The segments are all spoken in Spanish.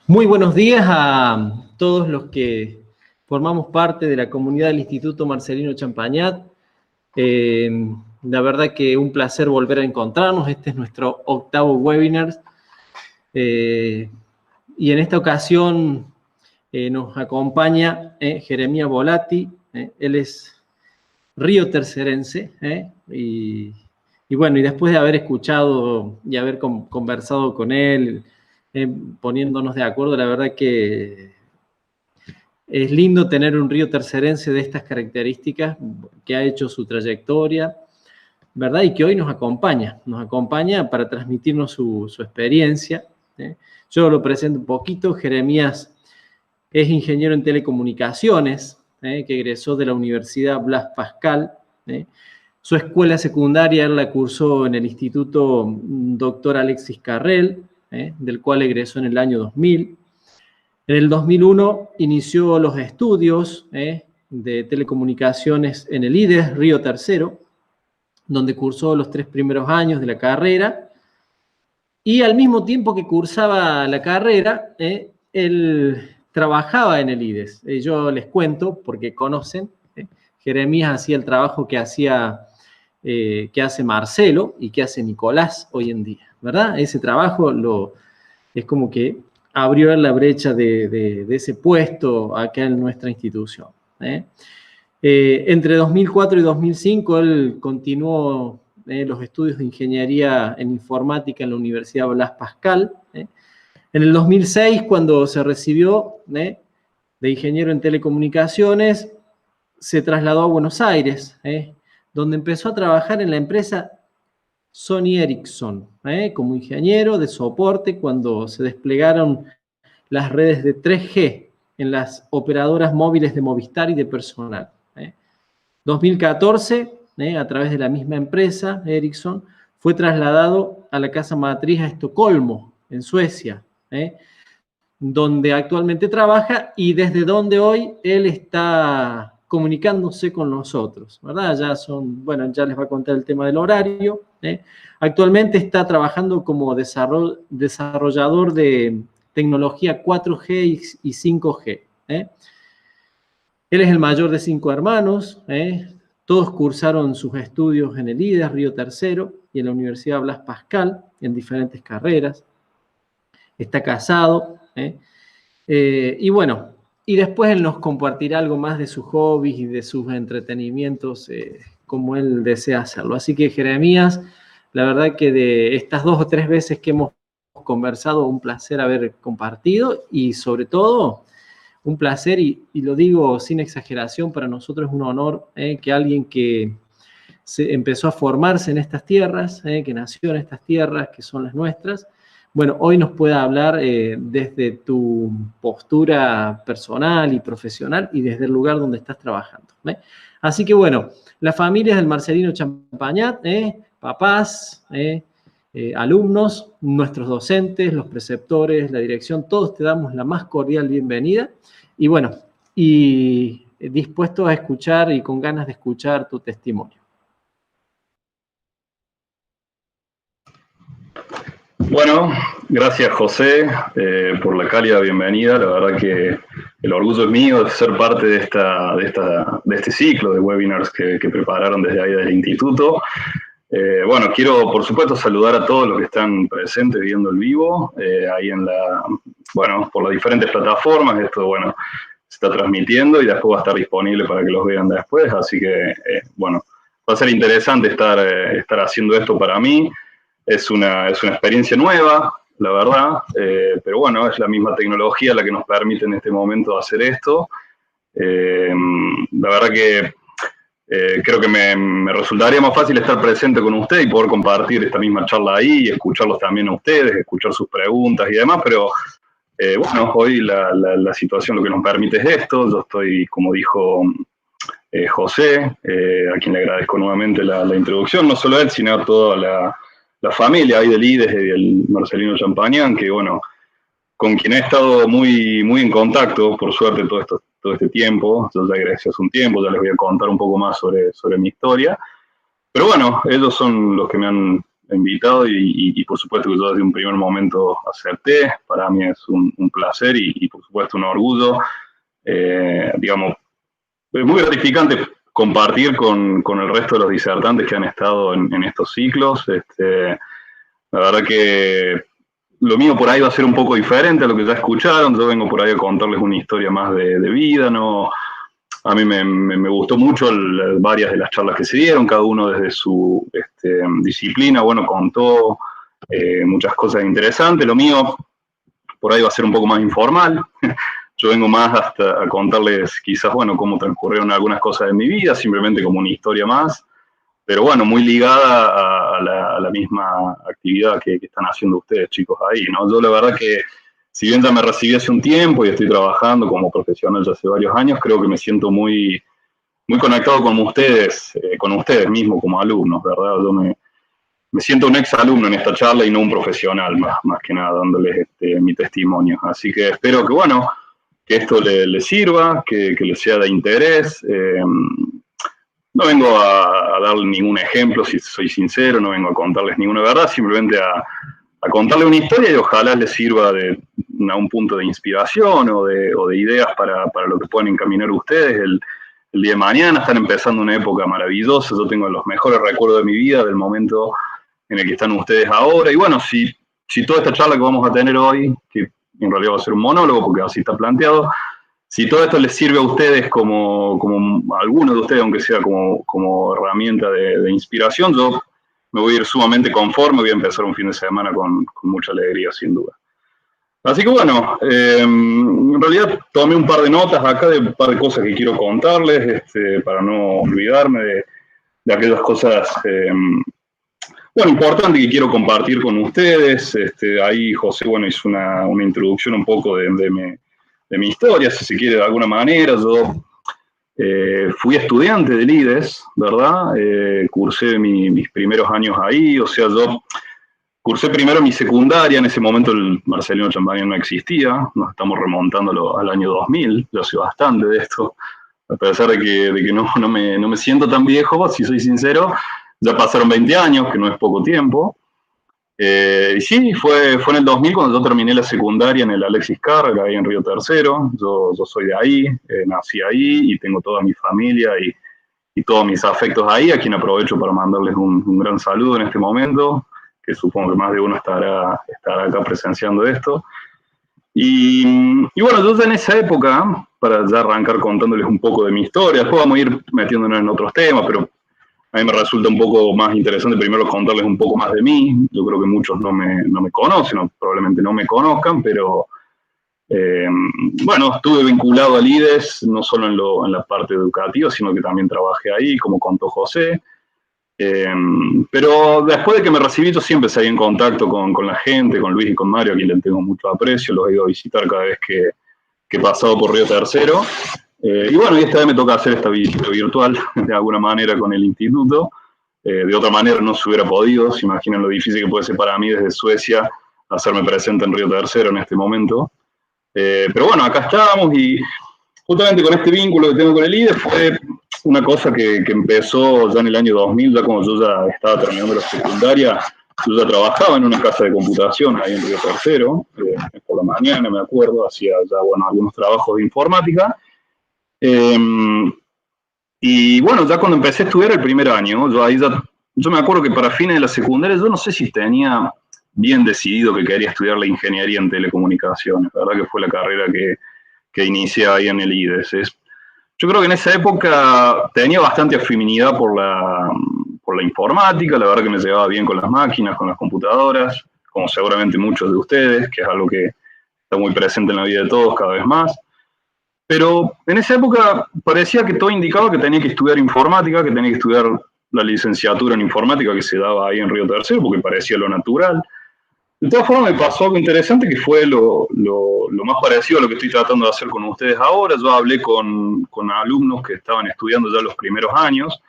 Muy buenos días a todos los que formamos parte de la comunidad del Instituto Marcelino Champagnat. La verdad que un placer volver a encontrarnos. Este es nuestro octavo webinar. Y en esta ocasión nos acompaña Jeremías Volati. Él es río tercerense. Y bueno, y después de haber escuchado y haber conversado con él, poniéndonos de acuerdo, la verdad que es lindo tener un río tercerense de estas características, que ha hecho su trayectoria, ¿verdad? Y que hoy nos acompaña para transmitirnos su experiencia. Yo lo presento un poquito. Jeremías es ingeniero en telecomunicaciones, que egresó de la Universidad Blas Pascal. Su escuela secundaria la cursó en el Instituto Dr. Alexis Carrel, del cual egresó en el año 2000. En el 2001 inició los estudios de telecomunicaciones en el IDES Río Tercero, donde cursó los 3 primeros años de la carrera. Y al mismo tiempo que cursaba la carrera, él trabajaba en el IDES. Yo les cuento, porque conocen, Jeremías hacía el trabajo que hace Marcelo y que hace Nicolás hoy en día, ¿verdad? Ese trabajo es como que abrió la brecha de ese puesto acá en nuestra institución. Entre 2004 y 2005 él continuó los estudios de ingeniería en informática en la Universidad Blas Pascal. En el 2006, cuando se recibió de ingeniero en telecomunicaciones, se trasladó a Buenos Aires, donde empezó a trabajar en la empresa Sony Ericsson, como ingeniero de soporte cuando se desplegaron las redes de 3G en las operadoras móviles de Movistar y de Personal. 2014, a través de la misma empresa, Ericsson, fue trasladado a la casa matriz a Estocolmo, en Suecia, donde actualmente trabaja y desde donde hoy él está comunicándose con nosotros, ¿verdad? Ya les va a contar el tema del horario. Actualmente está trabajando como desarrollador de tecnología 4G y 5G. Él es el mayor de 5 hermanos. Todos cursaron sus estudios en el IDES Río Tercero y en la Universidad Blas Pascal, en diferentes carreras. Está casado. Y bueno, y después él nos compartirá algo más de sus hobbies y de sus entretenimientos, como él desea hacerlo. Así que, Jeremías, la verdad que de estas 2 o 3 veces que hemos conversado, un placer haber compartido y sobre todo un placer, y lo digo sin exageración, para nosotros es un honor que alguien que empezó a formarse en estas tierras, que nació en estas tierras que son las nuestras, bueno, hoy nos pueda hablar desde tu postura personal y profesional y desde el lugar donde estás trabajando. Así que bueno, las familias del Marcelino Champagnat, papás, alumnos, nuestros docentes, los preceptores, la dirección, todos te damos la más cordial bienvenida y bueno, y dispuestos a escuchar y con ganas de escuchar tu testimonio. Bueno, gracias José por la cálida bienvenida. La verdad que el orgullo es mío de ser parte de este ciclo de webinars que prepararon desde ahí del instituto. Bueno, quiero por supuesto saludar a todos los que están presentes viendo el vivo, ahí por las diferentes plataformas. Esto, bueno, se está transmitiendo y después va a estar disponible para que los vean después. Así que, bueno, va a ser interesante estar haciendo esto para mí. Es una experiencia nueva, la verdad, pero bueno, es la misma tecnología la que nos permite en este momento hacer esto. La verdad que creo que me resultaría más fácil estar presente con usted y poder compartir esta misma charla ahí y escucharlos también a ustedes, escuchar sus preguntas y demás, pero bueno, hoy la situación lo que nos permite es esto. Yo estoy, como dijo José, a quien le agradezco nuevamente la introducción, no solo a él, sino a toda la familia ahí del IDES y del Marcelino Champagnat, que bueno, con quien he estado muy, muy en contacto, por suerte, todo este tiempo. Yo ya egresé hace un tiempo, ya les voy a contar un poco más sobre mi historia. Pero bueno, ellos son los que me han invitado y por supuesto que yo desde un primer momento acepté. Para mí es un placer y por supuesto un orgullo. Digamos, es muy gratificante compartir con el resto de los disertantes que han estado en estos ciclos. La verdad que lo mío por ahí va a ser un poco diferente a lo que ya escucharon. Yo vengo por ahí a contarles una historia más de vida, ¿no? A mí me gustó mucho varias de las charlas que se dieron, cada uno desde su disciplina, bueno, contó muchas cosas interesantes. Lo mío por ahí va a ser un poco más informal. Yo vengo más hasta a contarles quizás, bueno, cómo transcurrieron algunas cosas de mi vida, simplemente como una historia más, pero bueno, muy ligada a la misma actividad que están haciendo ustedes, chicos, ahí, ¿no? Yo la verdad que, si bien ya me recibí hace un tiempo y estoy trabajando como profesional ya hace varios años, creo que me siento muy, muy conectado con ustedes mismos como alumnos, ¿verdad? Yo me siento un ex alumno en esta charla y no un profesional, más que nada, dándoles mi testimonio. Así que espero que, bueno, que esto les sirva, que les sea de interés. No vengo a dar ningún ejemplo, si soy sincero, no vengo a contarles ninguna verdad, simplemente a contarles una historia y ojalá les sirva a un punto de inspiración o de ideas para lo que puedan encaminar ustedes el día de mañana. Están empezando una época maravillosa, yo tengo los mejores recuerdos de mi vida, del momento en el que están ustedes ahora. Y bueno, si toda esta charla que vamos a tener hoy, que en realidad va a ser un monólogo porque así está planteado, si todo esto les sirve a ustedes como algunos de ustedes, aunque sea como herramienta de inspiración, yo me voy a ir sumamente conforme, voy a empezar un fin de semana con mucha alegría, sin duda. Así que bueno, en realidad tomé un par de notas acá de un par de cosas que quiero contarles, para no olvidarme de aquellas cosas bueno, importantes que quiero compartir con ustedes. Ahí José, bueno, hizo una introducción un poco de mi historia, si se quiere, de alguna manera. Yo fui estudiante del IDES, ¿verdad? Cursé mis primeros años ahí, o sea, yo cursé primero mi secundaria. En ese momento el Marcelino Champagnat no existía, nos estamos remontando al año 2000, yo sé bastante de esto, a pesar de que no me siento tan viejo, si soy sincero. Ya pasaron 20 años, que no es poco tiempo. Y sí, fue en el 2000 cuando yo terminé la secundaria en el Alexis Carrera, ahí en Río Tercero. Yo soy de ahí, nací ahí y tengo toda mi familia y todos mis afectos ahí, a quien aprovecho para mandarles un gran saludo en este momento, que supongo que más de uno estará acá presenciando esto. Y bueno, yo ya en esa época, para ya arrancar contándoles un poco de mi historia, después vamos a ir metiéndonos en otros temas, pero a mí me resulta un poco más interesante primero contarles un poco más de mí. Yo creo que muchos no me conocen, o probablemente no me conozcan, pero bueno, estuve vinculado al IDES, no solo en la parte educativa, sino que también trabajé ahí, como contó José. Pero después de que me recibí, yo siempre seguí en contacto con la gente, con Luis y con Mario, a quien les tengo mucho aprecio, los he ido a visitar cada vez que he pasado por Río Tercero. Y bueno, esta vez me toca hacer esta visita virtual, de alguna manera, con el instituto. De otra manera no se hubiera podido. Se imaginan lo difícil que puede ser para mí desde Suecia hacerme presente en Río Tercero en este momento. Pero bueno, acá estamos y justamente con este vínculo que tengo con el IDES fue una cosa que empezó ya en el año 2000, ya cuando yo ya estaba terminando la secundaria. Yo ya trabajaba en una casa de computación ahí en Río Tercero, por la mañana me acuerdo, hacía ya, bueno, algunos trabajos de informática. Y bueno, ya cuando empecé a estudiar el primer año, yo me acuerdo que para fines de la secundaria, yo no sé si tenía bien decidido que quería estudiar la ingeniería en telecomunicaciones, la verdad que fue la carrera que inicié ahí en el IDES. Yo creo que en esa época tenía bastante afinidad por la informática, la verdad que me llevaba bien con las máquinas, con las computadoras, como seguramente muchos de ustedes, que es algo que está muy presente en la vida de todos cada vez más. Pero en esa época parecía que todo indicaba que tenía que estudiar informática, que tenía que estudiar la licenciatura en informática que se daba ahí en Río Tercero, porque parecía lo natural. De todas formas, me pasó algo interesante que fue lo más parecido a lo que estoy tratando de hacer con ustedes ahora. Yo hablé con alumnos que estaban estudiando ya los primeros años.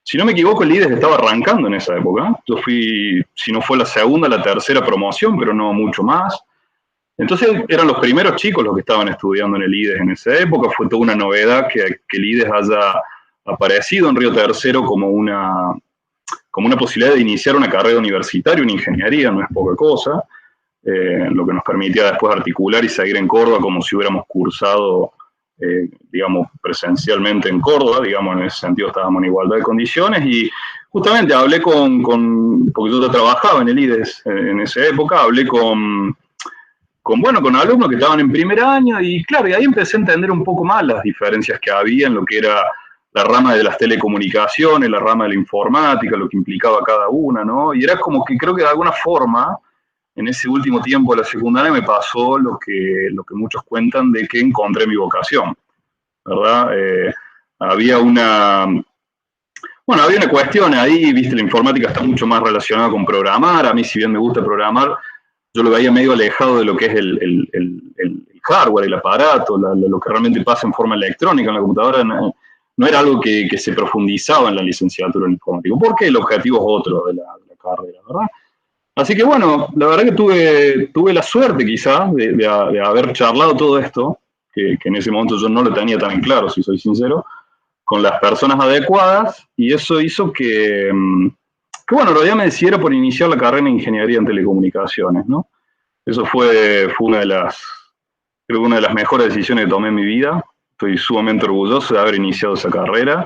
Si no me equivoco, el IDES estaba arrancando en esa época. Yo fui, si no fue la segunda, la tercera promoción, pero no mucho más. Entonces eran los primeros chicos los que estaban estudiando en el IDES en esa época. Fue toda una novedad que el IDES haya aparecido en Río Tercero como una como una posibilidad de iniciar una carrera universitaria, una ingeniería, no es poca cosa, lo que nos permitía después articular y seguir en Córdoba como si hubiéramos cursado, digamos, presencialmente en Córdoba, digamos, en ese sentido estábamos en igualdad de condiciones, y justamente hablé porque yo ya trabajaba en el IDES en esa época, hablé con alumnos que estaban en primer año, y claro, y ahí empecé a entender un poco más las diferencias que había en lo que era la rama de las telecomunicaciones, la rama de la informática, lo que implicaba cada una, ¿no? Y era como que creo que de alguna forma, en ese último tiempo de la secundaria me pasó lo que muchos cuentan de que encontré mi vocación, ¿verdad? Había una cuestión ahí, viste, la informática está mucho más relacionada con programar. A mí, si bien me gusta programar, yo lo veía medio alejado de lo que es el hardware, el aparato, lo que realmente pasa en forma electrónica en la computadora. No era algo que se profundizaba en la licenciatura en informática, porque el objetivo es otro de la carrera, ¿verdad? Así que bueno, la verdad que tuve la suerte quizás de haber charlado todo esto, que en ese momento yo no lo tenía tan en claro, si soy sincero, con las personas adecuadas, y eso hizo que bueno, en realidad me decidiera por iniciar la carrera en ingeniería en telecomunicaciones, ¿no? Eso fue creo que una de las mejores decisiones que tomé en mi vida. Estoy sumamente orgulloso de haber iniciado esa carrera.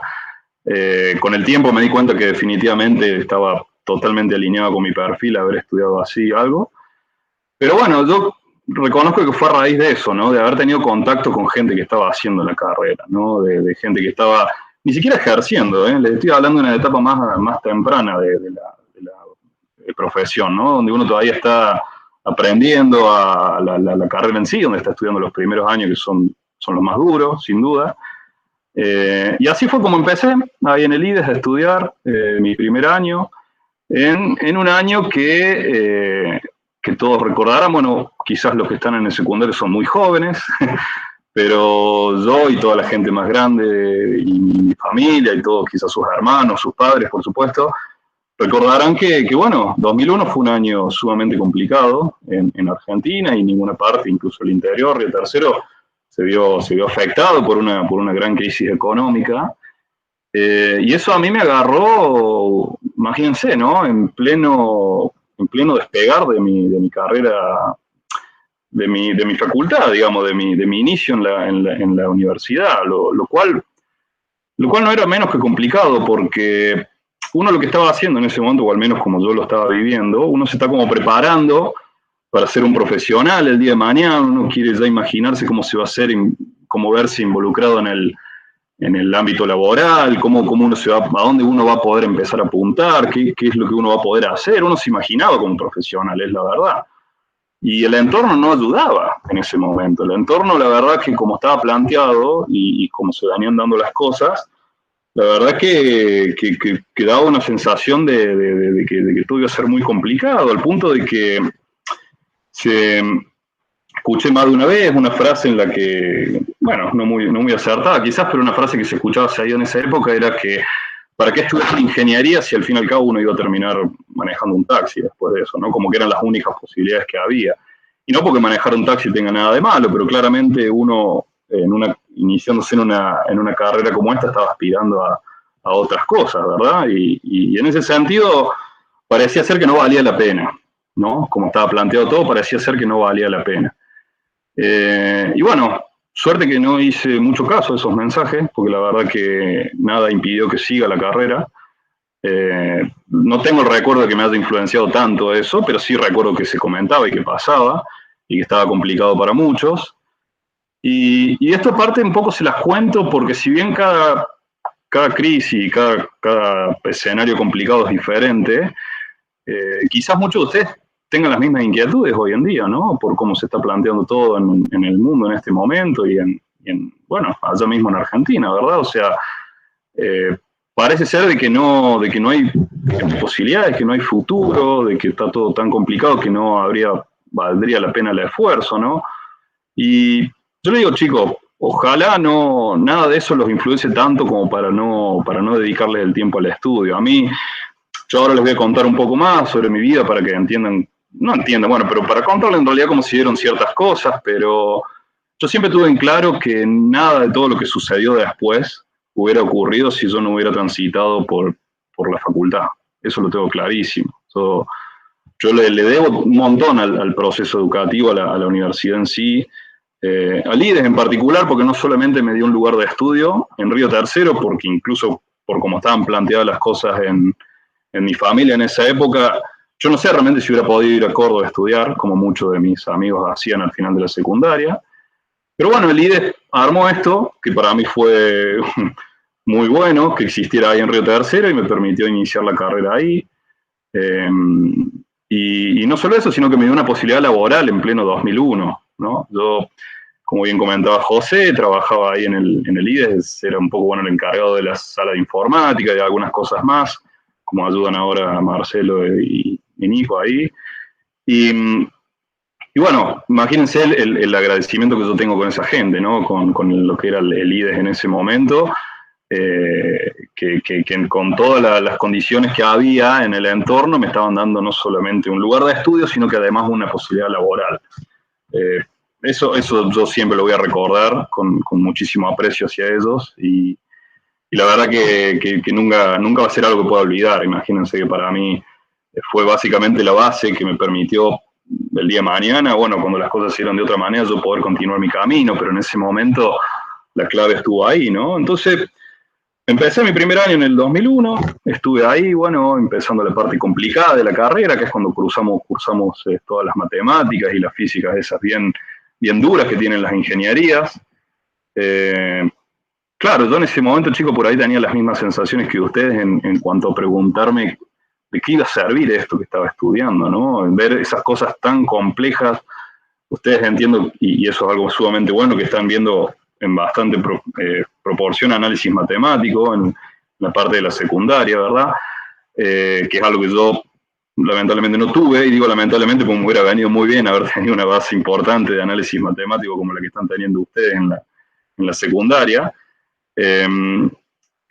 Con el tiempo me di cuenta que definitivamente estaba totalmente alineado con mi perfil haber estudiado así algo. Pero bueno, yo reconozco que fue a raíz de eso, ¿no? De haber tenido contacto con gente que estaba haciendo la carrera, ¿no? De gente que estaba ni siquiera ejerciendo, ¿eh? Les estoy hablando de una etapa más temprana de la profesión, ¿no? Donde uno todavía está aprendiendo a la carrera en sí, donde está estudiando los primeros años, que son los más duros, sin duda. Y así fue como empecé ahí en el IDES a estudiar mi primer año, en un año que todos recordarán. Bueno, quizás los que están en el secundario son muy jóvenes, pero yo y toda la gente más grande, y mi familia, y todos, quizás sus hermanos, sus padres, por supuesto, recordarán que bueno, 2001 fue un año sumamente complicado en Argentina, y ninguna parte, incluso el interior, Río Tercero, se vio afectado por una gran crisis económica. Y eso a mí me agarró, imagínense, ¿no? En pleno despegar de mi carrera, de mi facultad, digamos, de mi inicio en la universidad, lo cual no era menos que complicado, porque uno lo que estaba haciendo en ese momento, o al menos como yo lo estaba viviendo, uno se está como preparando para ser un profesional el día de mañana. Uno quiere ya imaginarse cómo se va a hacer, cómo verse involucrado en el ámbito laboral, cómo uno a dónde uno va a poder empezar a apuntar, qué es lo que uno va a poder hacer. Uno se imaginaba como profesional, es la verdad. Y el entorno no ayudaba en ese momento. El entorno, la verdad, que como estaba planteado y como se venían dando las cosas, la verdad que daba una sensación de que todo iba a ser muy complicado, al punto de que escuché más de una vez una frase en la que, bueno, no muy acertada quizás, pero una frase que se escuchaba seguido en esa época era que ¿para qué estudiar ingeniería si al fin y al cabo uno iba a terminar manejando un taxi después de eso, ¿no? Como que eran las únicas posibilidades que había. Y no porque manejar un taxi tenga nada de malo, pero claramente uno, iniciándose en una carrera como esta, estaba aspirando a otras cosas, ¿verdad? Y en ese sentido parecía ser que no valía la pena, ¿no? Como estaba planteado todo, parecía ser que no valía la pena. Y bueno, suerte que no hice mucho caso de esos mensajes, porque la verdad que nada impidió que siga la carrera. No tengo el recuerdo de que me haya influenciado tanto eso, pero sí recuerdo que se comentaba y que pasaba, y que estaba complicado para muchos. Y esta parte un poco se las cuento porque, si bien cada crisis, cada escenario complicado es diferente, quizás muchos de ustedes tengan las mismas inquietudes hoy en día, ¿no? Por cómo se está planteando todo en el mundo en este momento, y bueno, allá mismo en Argentina, ¿verdad? O sea, parece ser de que no hay posibilidades, que no hay futuro, de que está todo tan complicado que no valdría la pena el esfuerzo, ¿no? Y yo le digo, chicos, ojalá nada de eso los influencie tanto como para no dedicarles el tiempo al estudio. A mí, yo ahora les voy a contar un poco más sobre mi vida para que pero para contarles en realidad cómo se dieron ciertas cosas, pero yo siempre tuve en claro que nada de todo lo que sucedió después hubiera ocurrido si yo no hubiera transitado por la facultad, eso lo tengo clarísimo. Yo le debo un montón al proceso educativo, a la universidad en sí, al IDES en particular, porque no solamente me dio un lugar de estudio en Río Tercero, porque incluso por cómo estaban planteadas las cosas en mi familia en esa época, yo no sé realmente si hubiera podido ir a Córdoba a estudiar, como muchos de mis amigos hacían al final de la secundaria. Pero bueno, el IDES armó esto, que para mí fue muy bueno, que existiera ahí en Río Tercero y me permitió iniciar la carrera ahí. Y no solo eso, sino que me dio una posibilidad laboral en pleno 2001, ¿no? Yo, como bien comentaba José, trabajaba ahí en el IDES, era un poco bueno el encargado de la sala de informática y de algunas cosas más, como ayudan ahora Marcelo y Nico ahí. Y bueno, imagínense el agradecimiento que yo tengo con esa gente, ¿no? Con lo que era el IDES en ese momento, que con todas las condiciones que había en el entorno me estaban dando no solamente un lugar de estudio, sino que además una posibilidad laboral. Eso yo siempre lo voy a recordar con muchísimo aprecio hacia ellos y la verdad que nunca va a ser algo que pueda olvidar. Imagínense que para mí fue básicamente la base que me permitió el día de mañana, bueno, cuando las cosas se dieron de otra manera, yo poder continuar mi camino, pero en ese momento la clave estuvo ahí, ¿no? Entonces, empecé mi primer año en el 2001, estuve ahí, bueno, empezando la parte complicada de la carrera, que es cuando cursamos todas las matemáticas y las físicas esas bien duras que tienen las ingenierías. Claro, yo en ese momento, chicos, por ahí tenía las mismas sensaciones que ustedes en cuanto a preguntarme de qué iba a servir esto que estaba estudiando, ¿no? En ver esas cosas tan complejas, ustedes entiendo, y eso es algo sumamente bueno, que están viendo en bastante proporción análisis matemático en la parte de la secundaria, ¿verdad? Que es algo que yo lamentablemente no tuve, y digo lamentablemente porque me hubiera venido muy bien haber tenido una base importante de análisis matemático como la que están teniendo ustedes en la secundaria.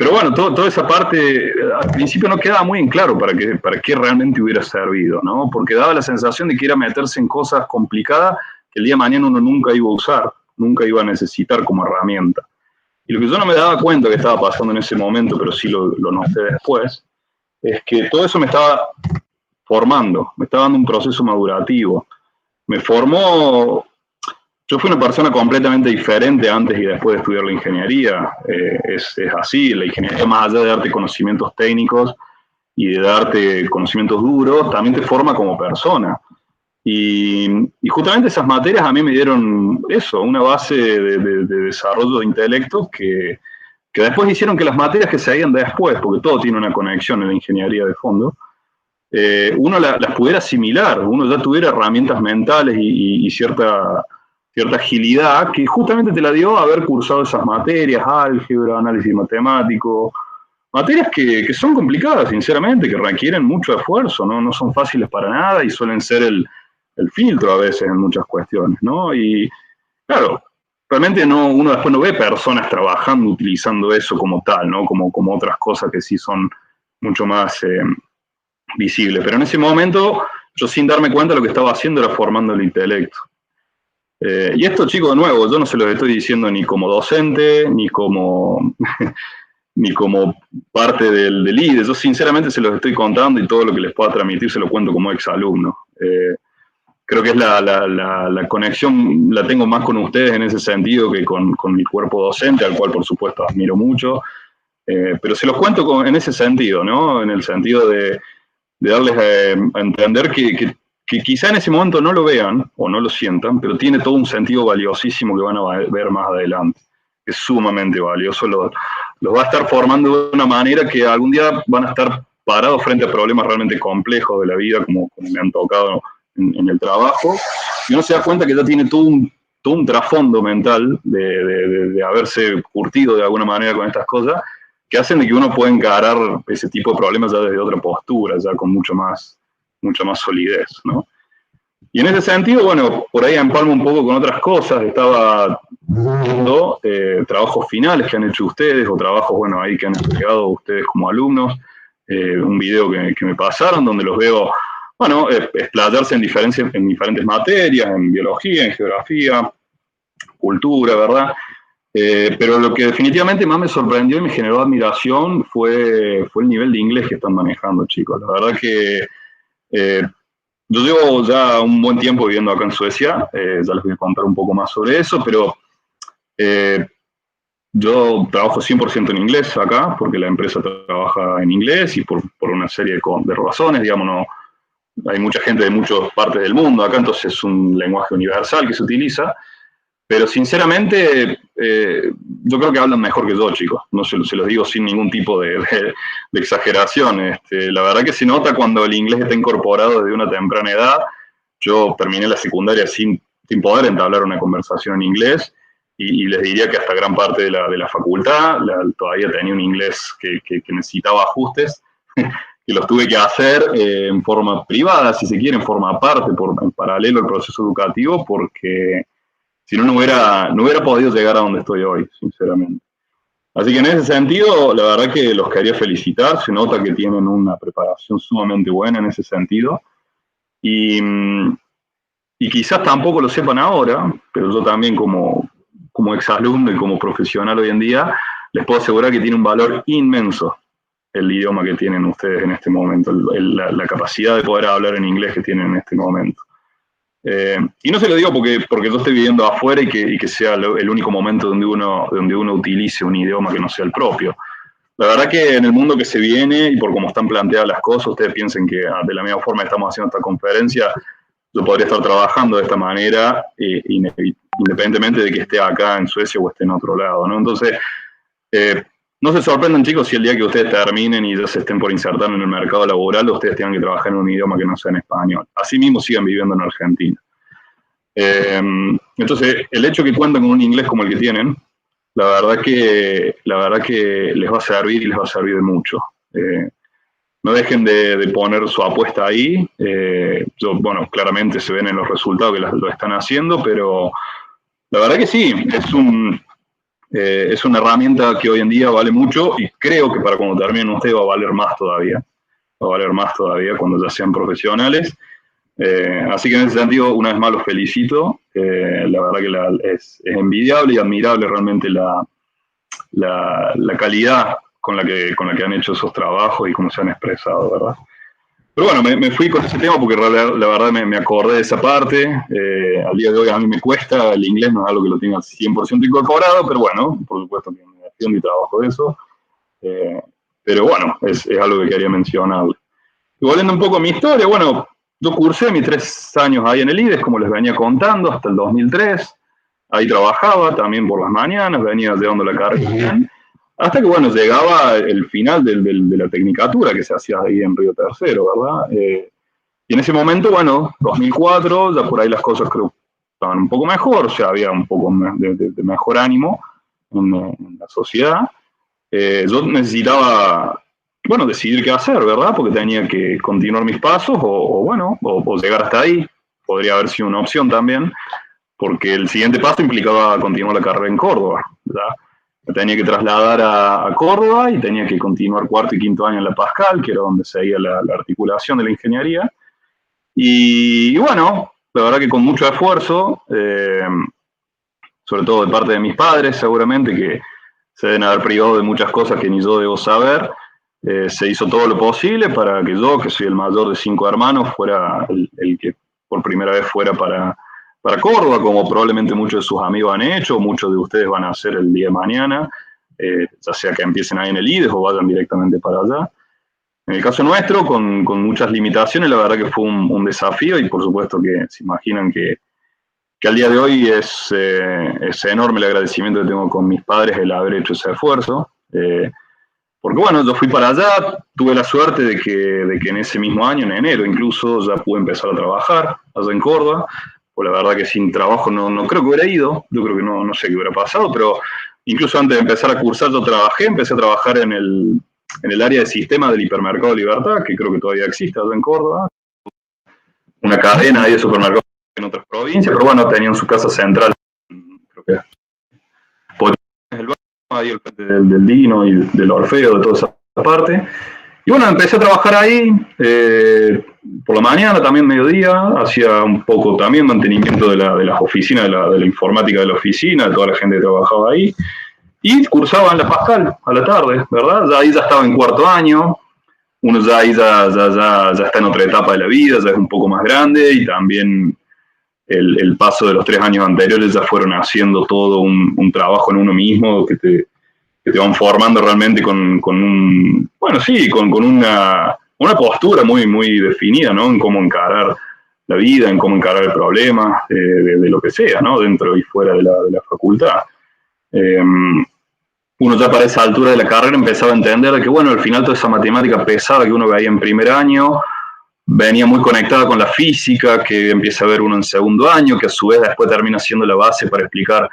Pero bueno, toda esa parte al principio no quedaba muy en claro para qué realmente hubiera servido, ¿no? Porque daba la sensación de que era meterse en cosas complicadas que el día de mañana uno nunca iba a usar, nunca iba a necesitar como herramienta. Y lo que yo no me daba cuenta que estaba pasando en ese momento, pero sí lo noté después, es que todo eso me estaba formando, me estaba dando un proceso madurativo. Me formó. Yo fui una persona completamente diferente antes y después de estudiar la ingeniería. Es así, la ingeniería, más allá de darte conocimientos técnicos y de darte conocimientos duros, también te forma como persona. Y justamente esas materias a mí me dieron eso, una base de desarrollo de intelecto que después hicieron que las materias que se seguían después, porque todo tiene una conexión en la ingeniería de fondo, uno las pudiera asimilar, uno ya tuviera herramientas mentales y cierta agilidad que justamente te la dio haber cursado esas materias, álgebra, análisis matemático, materias que son complicadas, sinceramente, que requieren mucho esfuerzo, no son fáciles para nada y suelen ser el filtro a veces en muchas cuestiones, ¿no? Y claro, realmente uno después no ve personas trabajando utilizando eso como tal, ¿no? Como otras cosas que sí son mucho más visibles. Pero en ese momento, yo sin darme cuenta lo que estaba haciendo era formando el intelecto. Y esto, chicos, de nuevo, yo no se los estoy diciendo ni como docente, ni como parte del IDE. Yo sinceramente se los estoy contando y todo lo que les pueda transmitir se lo cuento como exalumno. Creo que es la conexión, la tengo más con ustedes en ese sentido que con mi cuerpo docente, al cual por supuesto admiro mucho. Pero se los cuento en ese sentido, ¿no? En el sentido de darles a entender que quizá en ese momento no lo vean o no lo sientan, pero tiene todo un sentido valiosísimo que van a ver más adelante. Es sumamente valioso, los va a estar formando de una manera que algún día van a estar parados frente a problemas realmente complejos de la vida, como me han tocado en el trabajo, y uno se da cuenta que ya tiene todo un trasfondo mental de haberse curtido de alguna manera con estas cosas, que hacen de que uno pueda encarar ese tipo de problemas ya desde otra postura, ya con mucha más solidez, ¿no? Y en ese sentido, bueno, por ahí empalmo un poco con otras cosas, estaba viendo trabajos finales que han hecho ustedes, o trabajos, bueno, ahí que han estudiado ustedes como alumnos, un video que me pasaron, donde los veo, bueno, explayarse en diferentes materias, en biología, en geografía, cultura, ¿verdad? Pero lo que definitivamente más me sorprendió y me generó admiración fue el nivel de inglés que están manejando, chicos. La verdad que yo llevo ya un buen tiempo viviendo acá en Suecia, ya les voy a contar un poco más sobre eso, pero yo trabajo 100% en inglés acá, porque la empresa trabaja en inglés y por una serie de razones, digamos, no, hay mucha gente de muchas partes del mundo acá, entonces es un lenguaje universal que se utiliza, pero sinceramente yo creo que hablan mejor que yo, chicos, no se los digo sin ningún tipo de exageración. La verdad que se nota cuando el inglés está incorporado desde una temprana edad. Yo terminé la secundaria sin poder entablar una conversación en inglés, y les diría que hasta gran parte de la facultad todavía tenía un inglés que necesitaba ajustes, que los tuve que hacer en forma privada, si se quiere, en forma aparte, en paralelo al proceso educativo, porque si no, no hubiera podido llegar a donde estoy hoy, sinceramente. Así que en ese sentido, la verdad que los quería felicitar, se nota que tienen una preparación sumamente buena en ese sentido, y quizás tampoco lo sepan ahora, pero yo también como exalumno y como profesional hoy en día, les puedo asegurar que tiene un valor inmenso el idioma que tienen ustedes en este momento, la capacidad de poder hablar en inglés que tienen en este momento. Y no se lo digo porque yo estoy viviendo afuera y que sea el único momento donde uno utilice un idioma que no sea el propio. La verdad que en el mundo que se viene, y por cómo están planteadas las cosas, ustedes piensen que de la misma forma que estamos haciendo esta conferencia, yo podría estar trabajando de esta manera, independientemente de que esté acá en Suecia o esté en otro lado, ¿no? Entonces, no se sorprendan, chicos, si el día que ustedes terminen y ya se estén por insertar en el mercado laboral, ustedes tengan que trabajar en un idioma que no sea en español. Asimismo, sigan viviendo en Argentina. Entonces, el hecho que cuentan con un inglés como el que tienen, la verdad que les va a servir, y les va a servir de mucho. No dejen de poner su apuesta ahí. Bueno, claramente se ven en los resultados que lo están haciendo, pero la verdad que sí, es una herramienta que hoy en día vale mucho, y creo que para cuando terminen ustedes va a valer más todavía. Va a valer más todavía cuando ya sean profesionales. Así que en ese sentido, una vez más los felicito. La verdad que es envidiable y admirable realmente la calidad con la que han hecho esos trabajos y cómo se han expresado, ¿verdad? Pero bueno, me fui con ese tema porque la verdad me acordé de esa parte. Al día de hoy a mí me cuesta, el inglés no es algo que lo tenga 100% incorporado, pero bueno, por supuesto que me atiendo y trabajo de eso. Pero bueno, es algo que quería mencionar. Y volviendo un poco a mi historia, bueno, yo cursé mis 3 años ahí en el IDES, como les venía contando, hasta el 2003. Ahí trabajaba también por las mañanas, venía llevando la carrera. Hasta que, bueno, llegaba el final de la tecnicatura que se hacía ahí en Río Tercero, ¿verdad? Y en ese momento, bueno, 2004, ya por ahí las cosas creo que estaban un poco mejor, o sea, había un poco de mejor ánimo en la sociedad. Yo necesitaba, bueno, decidir qué hacer, ¿verdad? Porque tenía que continuar mis pasos o llegar hasta ahí. Podría haber sido una opción también, porque el siguiente paso implicaba continuar la carrera en Córdoba, ¿verdad? Me tenía que trasladar a Córdoba y tenía que continuar 4º y 5º año en la Pascal, que era donde seguía la articulación de la ingeniería. Y bueno, la verdad que con mucho esfuerzo, sobre todo de parte de mis padres, seguramente, que se deben haber privado de muchas cosas que ni yo debo saber, se hizo todo lo posible para que yo, que soy el mayor de 5 hermanos, fuera el que por primera vez fuera para Córdoba, como probablemente muchos de sus amigos han hecho, muchos de ustedes van a hacer el día de mañana, ya sea que empiecen ahí en el IDES o vayan directamente para allá. En el caso nuestro, con muchas limitaciones, la verdad que fue un desafío, y por supuesto que se imaginan que al día de hoy es enorme el agradecimiento que tengo con mis padres el haber hecho ese esfuerzo. Porque bueno, yo fui para allá, tuve la suerte de que en ese mismo año, en enero incluso, ya pude empezar a trabajar allá en Córdoba. Pues la verdad que sin trabajo no creo que hubiera ido, yo creo que no sé qué hubiera pasado, pero incluso antes de empezar a cursar yo empecé a trabajar en el área de sistema del Hipermercado Libertad, que creo que todavía existe allá en Córdoba. Una cadena de supermercados en otras provincias, pero bueno, tenían su casa central, creo que el barrio, ahí el del Dino y del Orfeo, de toda esa parte. Y bueno, empecé a trabajar ahí, por la mañana, también mediodía, hacía un poco también mantenimiento de las oficinas, de la informática de la oficina, de toda la gente que trabajaba ahí, y cursaba en la Pascal a la tarde, ¿verdad? Ya ahí ya estaba en cuarto año, uno ya ahí ya está en otra etapa de la vida, ya es un poco más grande, y también el paso de los 3 años anteriores ya fueron haciendo todo un trabajo en uno mismo que te van formando realmente con una postura muy, muy definida, ¿no? En cómo encarar la vida, en cómo encarar el problema, de lo que sea, ¿no? Dentro y fuera de la facultad. Uno ya para esa altura de la carrera empezaba a entender que, bueno, al final toda esa matemática pesada que uno veía en primer año venía muy conectada con la física, que empieza a ver uno en segundo año, que a su vez después termina siendo la base para explicar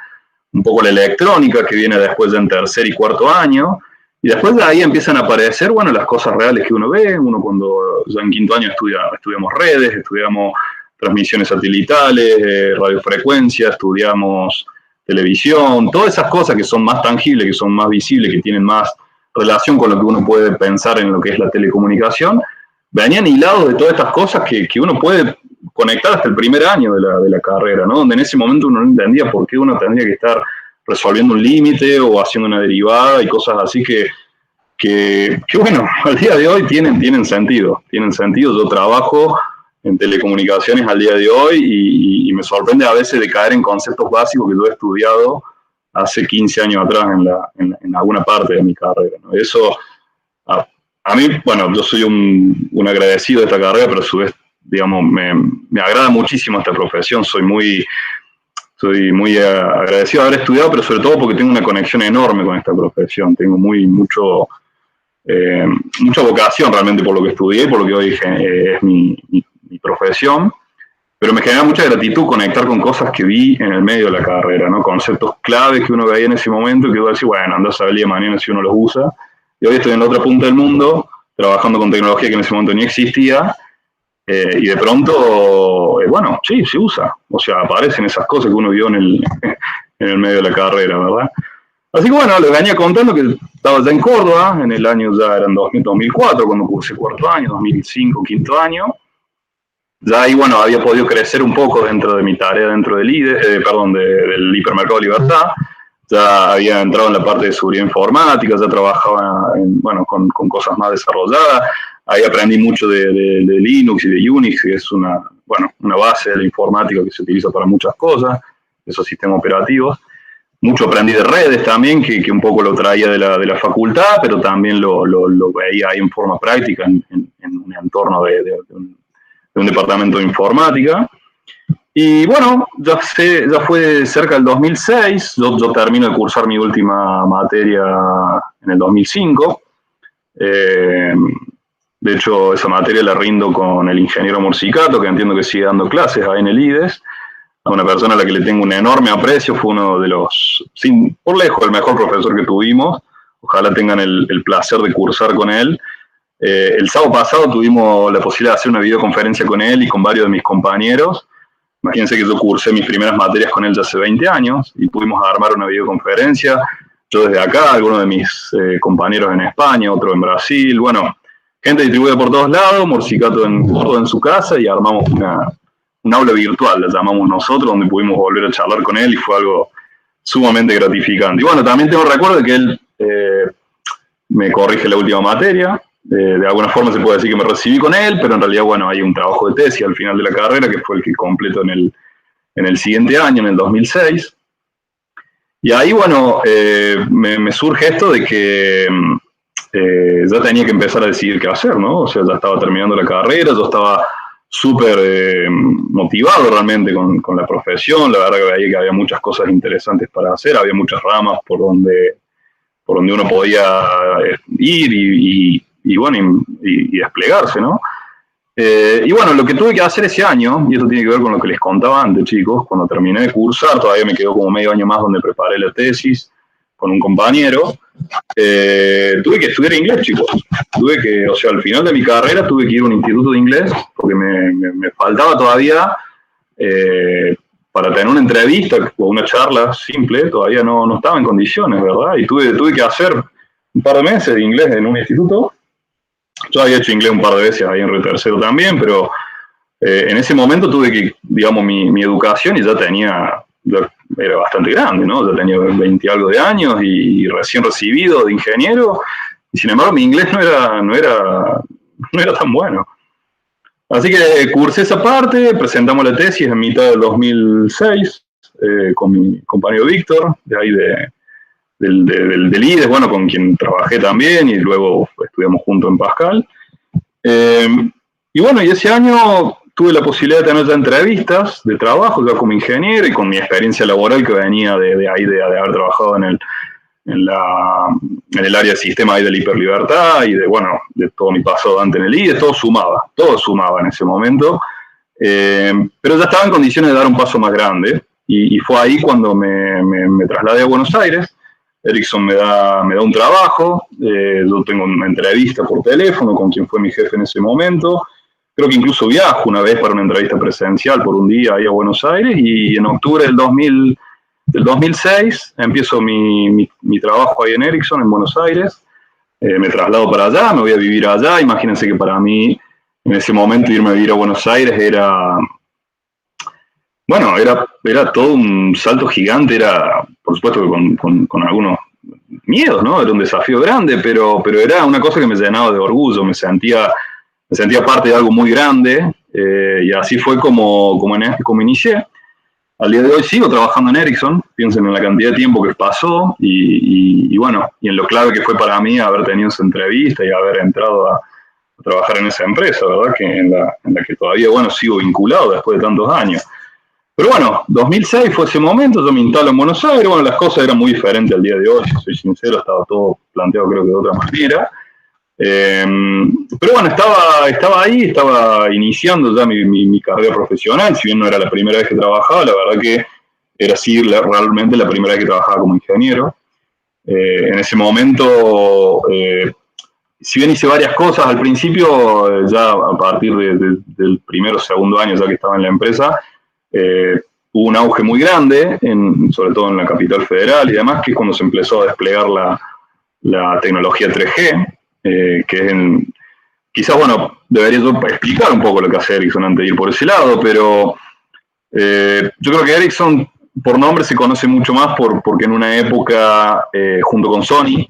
un poco la electrónica, que viene después en tercer y cuarto año, y después de ahí empiezan a aparecer, bueno, las cosas reales que uno ve. Uno cuando ya en quinto año estudiamos redes, estudiamos transmisiones satelitales, radiofrecuencia, estudiamos televisión, todas esas cosas que son más tangibles, que son más visibles, que tienen más relación con lo que uno puede pensar en lo que es la telecomunicación, venían hilados de todas estas cosas que uno puede conectar hasta el primer año de la carrera, ¿no? Donde en ese momento uno no entendía por qué uno tendría que estar resolviendo un límite o haciendo una derivada y cosas así que bueno, al día de hoy tienen sentido. Yo trabajo en telecomunicaciones al día de hoy y me sorprende a veces de caer en conceptos básicos que yo he estudiado hace 15 años atrás en alguna parte de mi carrera, ¿no? Eso, a mí, bueno, yo soy un agradecido de esta carrera, pero a su vez, digamos, me agrada muchísimo esta profesión. Soy muy agradecido de haber estudiado, pero sobre todo porque tengo una conexión enorme con esta profesión. Tengo mucha vocación realmente por lo que estudié y por lo que hoy es mi profesión, pero me genera mucha gratitud conectar con cosas que vi en el medio de la carrera, ¿no? Conceptos claves que uno veía en ese momento y que uno decía, bueno, anda a saber el día de mañana si uno los usa. Y hoy estoy en la otra punta del mundo, trabajando con tecnología que en ese momento ni existía, y de pronto, bueno, sí, se usa. O sea, aparecen esas cosas que uno vio en el medio de la carrera, ¿verdad? Así que bueno, les venía contando que estaba ya en Córdoba, en el año ya eran 2004, cuando cursé cuarto año, 2005, quinto año. Ya ahí, bueno, había podido crecer un poco dentro de mi tarea dentro del del Hipermercado Libertad. Ya había entrado en la parte de seguridad informática, ya trabajaba con cosas más desarrolladas. Ahí aprendí mucho de Linux y de Unix, que es una base de la informática que se utiliza para muchas cosas, esos sistemas operativos. Mucho aprendí de redes también, que un poco lo traía de la facultad, pero también lo veía ahí en forma práctica en un entorno de un departamento de informática. Y bueno, ya fue cerca del 2006, yo termino de cursar mi última materia en el 2005. De hecho, esa materia la rindo con el ingeniero Morsicato, que entiendo que sigue dando clases ahí en el IDES, a una persona a la que le tengo un enorme aprecio. Fue uno de por lejos, el mejor profesor que tuvimos. Ojalá tengan el placer de cursar con él. El sábado pasado tuvimos la posibilidad de hacer una videoconferencia con él y con varios de mis compañeros. Imagínense que yo cursé mis primeras materias con él ya hace 20 años y pudimos armar una videoconferencia. Yo desde acá, algunos de mis compañeros en España, otro en Brasil. Bueno, gente distribuida por todos lados, Morsicato en su casa, y armamos un aula virtual, la llamamos nosotros, donde pudimos volver a charlar con él y fue algo sumamente gratificante. Y bueno, también tengo recuerdo de que él me corrige la última materia. De alguna forma se puede decir que me recibí con él, pero en realidad, bueno, hay un trabajo de tesis al final de la carrera que fue el que completo en el siguiente año, en el 2006. Y ahí, bueno, me surge esto de que ya tenía que empezar a decidir qué hacer, ¿no? O sea, ya estaba terminando la carrera, yo estaba súper motivado realmente con la profesión. La verdad que veía que había muchas cosas interesantes para hacer, había muchas ramas por donde uno podía ir y desplegarse, ¿no? Y bueno, lo que tuve que hacer ese año, y esto tiene que ver con lo que les contaba antes, chicos, cuando terminé de cursar, todavía me quedó como medio año más donde preparé la tesis con un compañero, tuve que estudiar inglés, chicos. O sea, al final de mi carrera tuve que ir a un instituto de inglés, porque me faltaba todavía, para tener una entrevista o una charla simple, todavía no estaba en condiciones, ¿verdad? Y tuve que hacer un par de meses de inglés en un instituto. Yo había hecho inglés un par de veces ahí en Río Tercero también, pero en ese momento tuve que, digamos, mi educación y ya era bastante grande, ¿no? Ya tenía 20 y algo de años y recién recibido de ingeniero, y sin embargo mi inglés no era tan bueno. Así que cursé esa parte, presentamos la tesis en mitad del 2006 con mi compañero Víctor, de ahí del IDES, bueno, con quien trabajé también y luego estudiamos juntos en Pascal. Y bueno, y ese año tuve la posibilidad de tener ya entrevistas de trabajo, ya como ingeniero y con mi experiencia laboral que venía de ahí, de haber trabajado en el área de sistema ahí de la hiperlibertad y de todo mi pasado antes en el IDE, todo sumaba en ese momento. Pero ya estaba en condiciones de dar un paso más grande y fue ahí cuando me trasladé a Buenos Aires. Ericsson me da un trabajo, yo tengo una entrevista por teléfono con quien fue mi jefe en ese momento. Creo que incluso viajo una vez para una entrevista presencial por un día ahí a Buenos Aires y en octubre del 2006 empiezo mi trabajo ahí en Ericsson, en Buenos Aires. Me traslado para allá, me voy a vivir allá. Imagínense que para mí, en ese momento, irme a vivir a Buenos Aires era todo un salto gigante. Era, por supuesto, que con algunos miedos, ¿no? Era un desafío grande, pero era una cosa que me llenaba de orgullo. Me sentía parte de algo muy grande y así fue como inicié. Al día de hoy sigo trabajando en Ericsson, piensen en la cantidad de tiempo que pasó y en lo clave que fue para mí haber tenido esa entrevista y haber entrado a trabajar en esa empresa, ¿verdad? Que en la que todavía, sigo vinculado después de tantos años. Pero 2006 fue ese momento, yo me instalo en Buenos Aires, las cosas eran muy diferentes al día de hoy, si soy sincero, estaba todo planteado creo que de otra manera. Pero estaba ahí, estaba iniciando ya mi carrera profesional, si bien no era la primera vez que trabajaba, la verdad que era sí realmente la primera vez que trabajaba como ingeniero. En ese momento, si bien hice varias cosas al principio, ya a partir del primero o segundo año ya que estaba en la empresa, hubo un auge muy grande, sobre todo en la capital federal y demás, que es cuando se empezó a desplegar la tecnología 3G, que es quizás, debería yo explicar un poco lo que hace Ericsson antes de ir por ese lado, pero yo creo que Ericsson por nombre se conoce mucho más porque en una época, junto con Sony,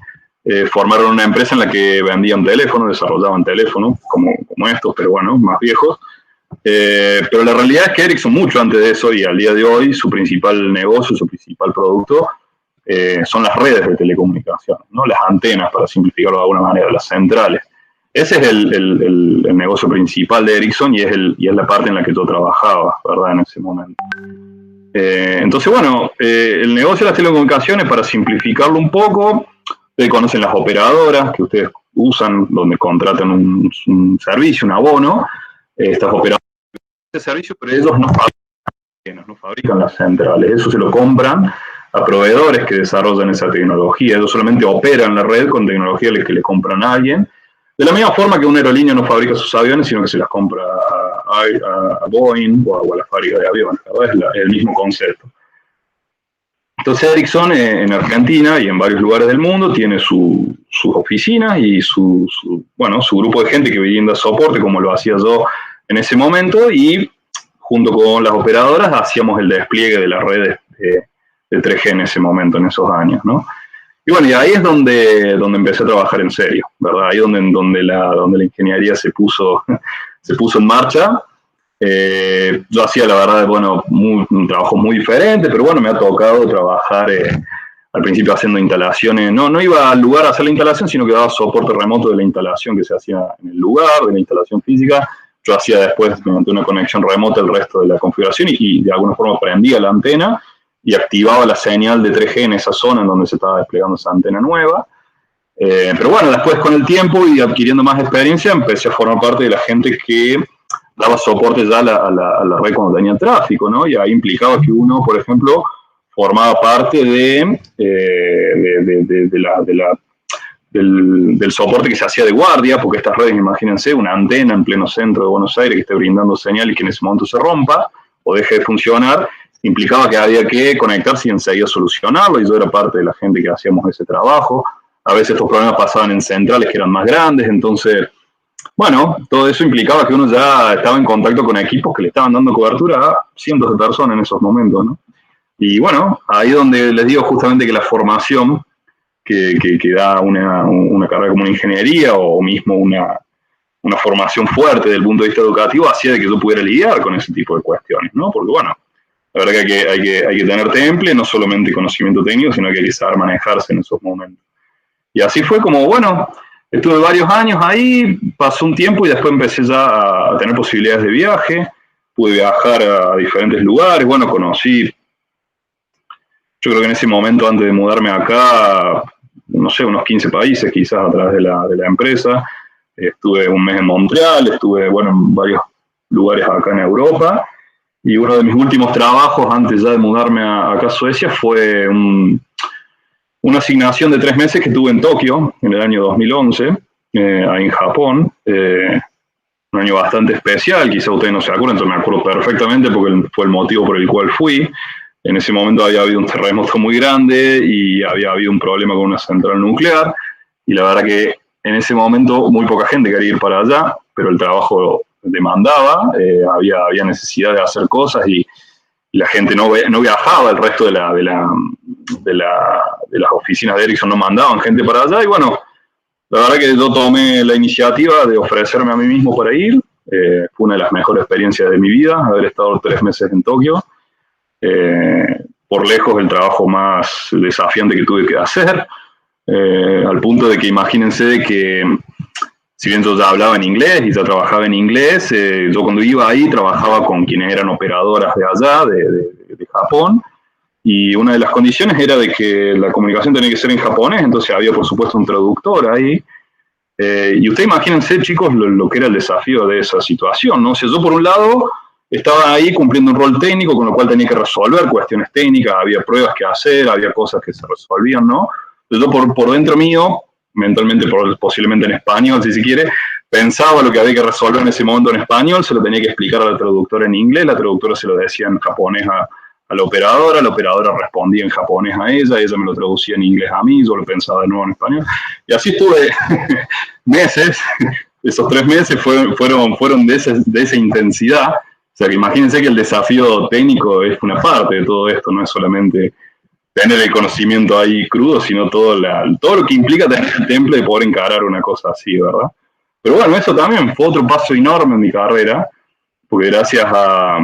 formaron una empresa en la que vendían teléfonos, desarrollaban teléfonos, como estos, pero más viejos. Pero la realidad es que Ericsson, mucho antes de eso y al día de hoy, su principal negocio, su principal producto, son las redes de telecomunicación, ¿no? Las antenas, para simplificarlo de alguna manera, las centrales. Ese es el negocio principal de Ericsson y es la parte en la que yo trabajaba, ¿verdad? En ese momento. Entonces, el negocio de las telecomunicaciones, para simplificarlo un poco, ustedes conocen las operadoras que ustedes usan, donde contratan un servicio, un abono. Estas operadoras de servicio, pero ellos no fabrican las centrales, eso se lo compran a proveedores que desarrollan esa tecnología. Ellos solamente operan la red con tecnología que le compran a alguien. De la misma forma que una aerolínea no fabrica sus aviones, sino que se las compra a Boeing o a la fábrica de aviones, ¿verdad? Es el mismo concepto. Entonces Ericsson en Argentina y en varios lugares del mundo tiene sus oficinas y su grupo de gente que brinda soporte, como lo hacía yo en ese momento, y junto con las operadoras hacíamos el despliegue de las redes de 3G en ese momento, en esos años, ¿no? Y ahí es donde empecé a trabajar en serio, ¿verdad? Ahí donde la ingeniería se puso en marcha. Yo hacía, la verdad, un trabajo muy diferente, pero me ha tocado trabajar al principio haciendo instalaciones. No iba al lugar a hacer la instalación, sino que daba soporte remoto de la instalación que se hacía en el lugar, de la instalación física. Yo hacía después, mediante una conexión remota, el resto de la configuración y de alguna forma prendía la antena y activaba la señal de 3G en esa zona en donde se estaba desplegando esa antena nueva. Pero después con el tiempo y adquiriendo más experiencia, empecé a formar parte de la gente que daba soporte ya a la red cuando tenía tráfico, ¿no? Y ahí implicaba que uno, por ejemplo, formaba parte del soporte que se hacía de guardia, porque estas redes, imagínense, una antena en pleno centro de Buenos Aires que esté brindando señal y que en ese momento se rompa o deje de funcionar, implicaba que había que conectarse y enseguida solucionarlo, y yo era parte de la gente que hacíamos ese trabajo. A veces estos problemas pasaban en centrales que eran más grandes, entonces bueno, todo eso implicaba que uno ya estaba en contacto con equipos que le estaban dando cobertura a cientos de personas en esos momentos, ¿no? Y bueno, ahí donde les digo justamente que la formación que da una carrera como una ingeniería o mismo una formación fuerte desde el punto de vista educativo hacía de que yo pudiera lidiar con ese tipo de cuestiones, ¿no? Porque bueno, la verdad que hay que tener temple, no solamente conocimiento técnico, sino que hay que saber manejarse en esos momentos. Y así fue como, bueno, estuve varios años ahí, pasó un tiempo y después empecé ya a tener posibilidades de viaje, pude viajar a diferentes lugares, bueno, conocí, yo creo que en ese momento antes de mudarme acá, no sé, unos 15 países quizás a través de la empresa. Estuve un mes en Montreal, estuve, bueno, en varios lugares acá en Europa. Y uno de mis últimos trabajos antes ya de mudarme acá a Suecia fue una asignación de 3 meses que tuve en Tokio en el año 2011, ahí en Japón. Un año bastante especial, quizá ustedes no se acuerdan, entonces me acuerdo perfectamente porque fue el motivo por el cual fui. En ese momento había habido un terremoto muy grande y había habido un problema con una central nuclear. Y la verdad que en ese momento muy poca gente quería ir para allá, pero el trabajo demandaba, había necesidad de hacer cosas y la gente no viajaba, el resto de las oficinas de Ericsson no mandaban gente para allá. Y bueno, la verdad que yo tomé la iniciativa de ofrecerme a mí mismo para ir. Fue una de las mejores experiencias de mi vida, haber estado 3 meses en Tokio. Por lejos el trabajo más desafiante que tuve que hacer, al punto de que imagínense de que si bien yo ya hablaba en inglés y ya trabajaba en inglés, yo cuando iba ahí trabajaba con quienes eran operadoras de allá, de Japón, y una de las condiciones era de que la comunicación tenía que ser en japonés, entonces había por supuesto un traductor ahí. Y ustedes imagínense, chicos, lo que era el desafío de esa situación, ¿no? O sea, yo por un lado estaba ahí cumpliendo un rol técnico, con lo cual tenía que resolver cuestiones técnicas, había pruebas que hacer, había cosas que se resolvían, ¿no? Yo por dentro mío, mentalmente, posiblemente en español, si se quiere, pensaba lo que había que resolver en ese momento en español, se lo tenía que explicar a la traductora en inglés, la traductora se lo decía en japonés a la operadora respondía en japonés a ella me lo traducía en inglés a mí, yo lo pensaba de nuevo en español. Y así estuve meses, esos 3 meses fueron de esa intensidad. O sea, que imagínense que el desafío técnico es una parte de todo esto, no es solamente tener el conocimiento ahí crudo, sino todo lo que implica tener el temple de poder encarar una cosa así, ¿verdad? Pero bueno, eso también fue otro paso enorme en mi carrera, porque gracias a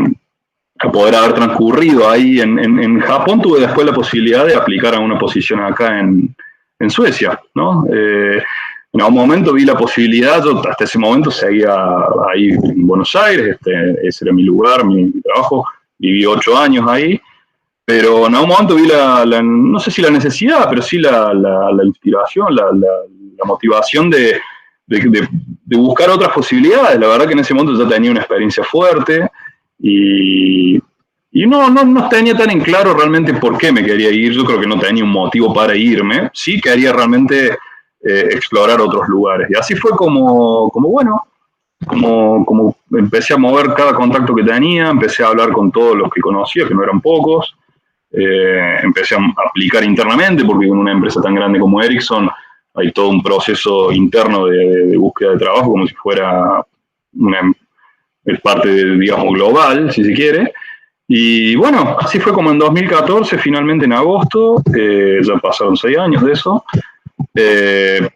poder haber transcurrido ahí en Japón, tuve después la posibilidad de aplicar a una posición acá en Suecia, ¿no? En algún momento vi la posibilidad, yo hasta ese momento seguía ahí en Buenos Aires, ese era mi lugar, mi trabajo, viví 8 años ahí, pero en algún momento vi no sé si la necesidad, pero sí la inspiración, la motivación de buscar otras posibilidades. La verdad que en ese momento ya tenía una experiencia fuerte y no tenía tan en claro realmente por qué me quería ir. Yo creo que no tenía un motivo para irme. Sí quería realmente explorar otros lugares. Y así fue como empecé a mover cada contacto que tenía, empecé a hablar con todos los que conocía, que no eran pocos. Empecé a aplicar internamente, porque en una empresa tan grande como Ericsson hay todo un proceso interno de búsqueda de trabajo, como si fuera parte, digamos, global, si se quiere. Y bueno, así fue como en 2014, finalmente en agosto, ya pasaron 6 años de eso,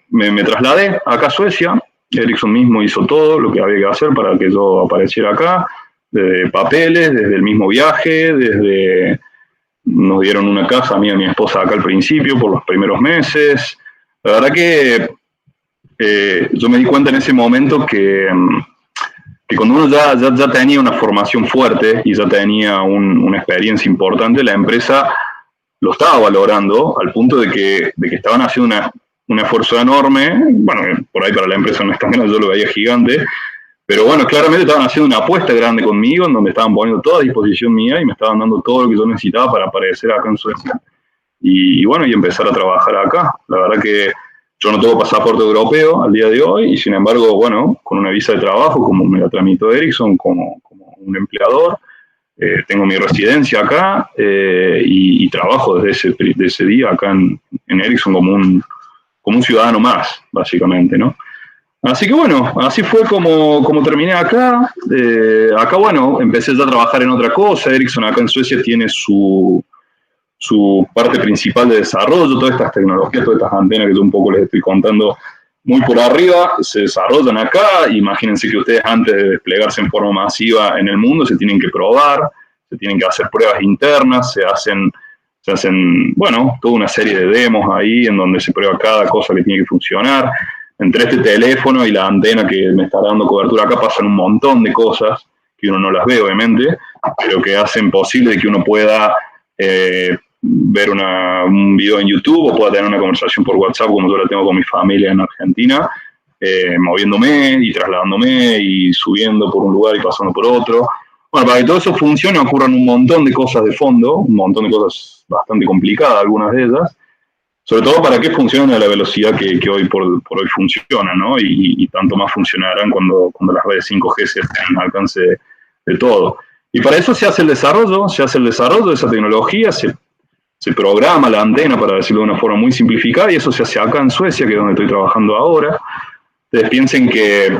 me trasladé acá a Suecia. Ericsson mismo hizo todo lo que había que hacer para que yo apareciera acá, desde papeles, desde el mismo viaje, nos dieron una casa a mí y a mi esposa acá al principio, por los primeros meses. La verdad que yo me di cuenta en ese momento que cuando uno ya tenía una formación fuerte y ya tenía una experiencia importante, la empresa lo estaba valorando al punto de que estaban haciendo un esfuerzo enorme. Bueno, por ahí para la empresa no es tan grande, yo lo veía gigante, pero bueno, claramente estaban haciendo una apuesta grande conmigo, en donde estaban poniendo toda a disposición mía y me estaban dando todo lo que yo necesitaba para aparecer acá en Suecia. Y bueno, y empezar a trabajar acá. La verdad que yo no tengo pasaporte europeo al día de hoy, y sin embargo, bueno, con una visa de trabajo, como me la tramitó Ericsson, como un empleador, tengo mi residencia acá y trabajo desde ese día acá en Ericsson como un ciudadano más, básicamente, ¿no? Así que bueno, así fue como terminé acá. Acá, bueno, empecé ya a trabajar en otra cosa. Ericsson acá en Suecia tiene su parte principal de desarrollo, todas estas tecnologías, todas estas antenas que yo un poco les estoy contando muy por arriba, se desarrollan acá. Imagínense que ustedes antes de desplegarse en forma masiva en el mundo se tienen que probar, se tienen que hacer pruebas internas, se hacen, bueno, toda una serie de demos ahí en donde se prueba cada cosa que tiene que funcionar. Entre este teléfono y la antena que me está dando cobertura acá pasan un montón de cosas que uno no las ve, obviamente, pero que hacen posible que uno pueda ver un video en YouTube o pueda tener una conversación por WhatsApp como yo la tengo con mi familia en Argentina, moviéndome y trasladándome y subiendo por un lugar y pasando por otro. Bueno, para que todo eso funcione ocurran un montón de cosas de fondo, un montón de cosas bastante complicadas, algunas de ellas, sobre todo para que funcionen a la velocidad que hoy por hoy funciona, ¿no? Y tanto más funcionarán cuando las redes 5G se estén al alcance de todo. Y para eso se hace el desarrollo de esa tecnología, se programa la antena, para decirlo de una forma muy simplificada, y eso se hace acá en Suecia, que es donde estoy trabajando ahora. Ustedes piensen que,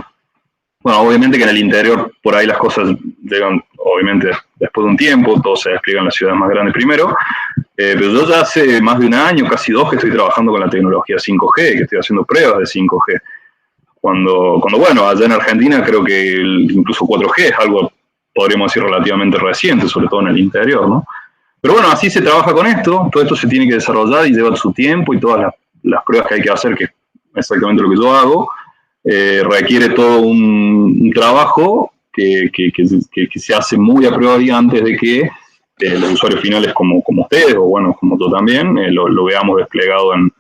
bueno, obviamente que en el interior por ahí las cosas llegan, obviamente, después de un tiempo, todo se despliega en las ciudades más grandes primero, pero yo ya hace más de un año, casi 2, que estoy trabajando con la tecnología 5G, que estoy haciendo pruebas de 5G. Cuando bueno, allá en Argentina creo que incluso 4G es algo, podríamos decir, relativamente reciente, sobre todo en el interior, ¿no? Pero bueno, así se trabaja con esto, todo esto se tiene que desarrollar y lleva su tiempo, y todas las pruebas que hay que hacer, que es exactamente lo que yo hago, requiere todo un trabajo que se hace muy a priori antes de que los usuarios finales como ustedes, o bueno, como yo también, lo veamos desplegado en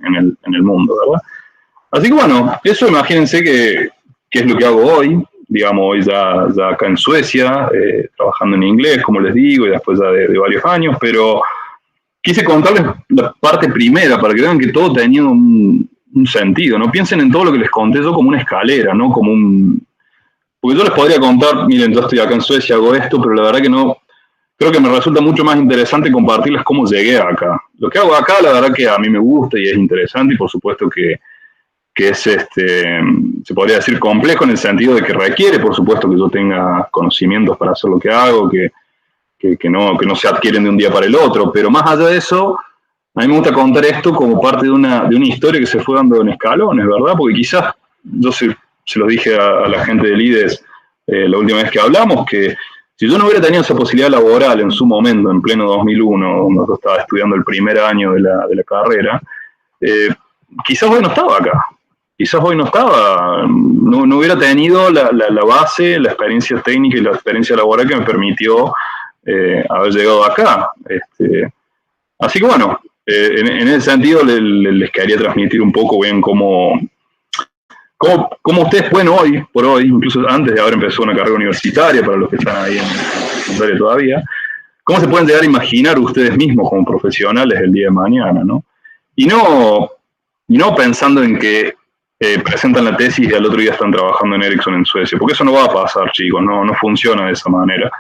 el mundo, ¿verdad? Así que bueno, eso imagínense que es lo que hago hoy. Digamos, hoy ya acá en Suecia, trabajando en inglés, como les digo, y después ya de varios años, pero quise contarles la parte primera para que vean que todo tenía un sentido. No piensen en todo lo que les conté yo como una escalera, ¿no? Porque yo les podría contar, miren, yo estoy acá en Suecia, hago esto, pero la verdad que no, creo que me resulta mucho más interesante compartirles cómo llegué acá. Lo que hago acá, la verdad que a mí me gusta y es interesante, y por supuesto que es, se podría decir, complejo en el sentido de que requiere, por supuesto, que yo tenga conocimientos para hacer lo que hago, que no se adquieren de un día para el otro. Pero más allá de eso, a mí me gusta contar esto como parte de una historia que se fue dando en escalones, ¿verdad? Porque quizás, yo se los dije a la gente del IDES la última vez que hablamos, que si yo no hubiera tenido esa posibilidad laboral en su momento, en pleno 2001, cuando yo estaba estudiando el primer año de la carrera, quizás hoy no estaba acá. Quizás hoy no estaba, no hubiera tenido la base, la experiencia técnica y la experiencia laboral que me permitió haber llegado acá. Así que bueno, en ese sentido les quería transmitir un poco bien cómo ustedes pueden hoy, por hoy, incluso antes de haber empezado una carrera universitaria, para los que están ahí en secundaria todavía, cómo se pueden llegar a imaginar ustedes mismos como profesionales el día de mañana, ¿no? Y no pensando en que presentan la tesis y al otro día están trabajando en Ericsson en Suecia, porque eso no va a pasar, chicos, no funciona de esa manera.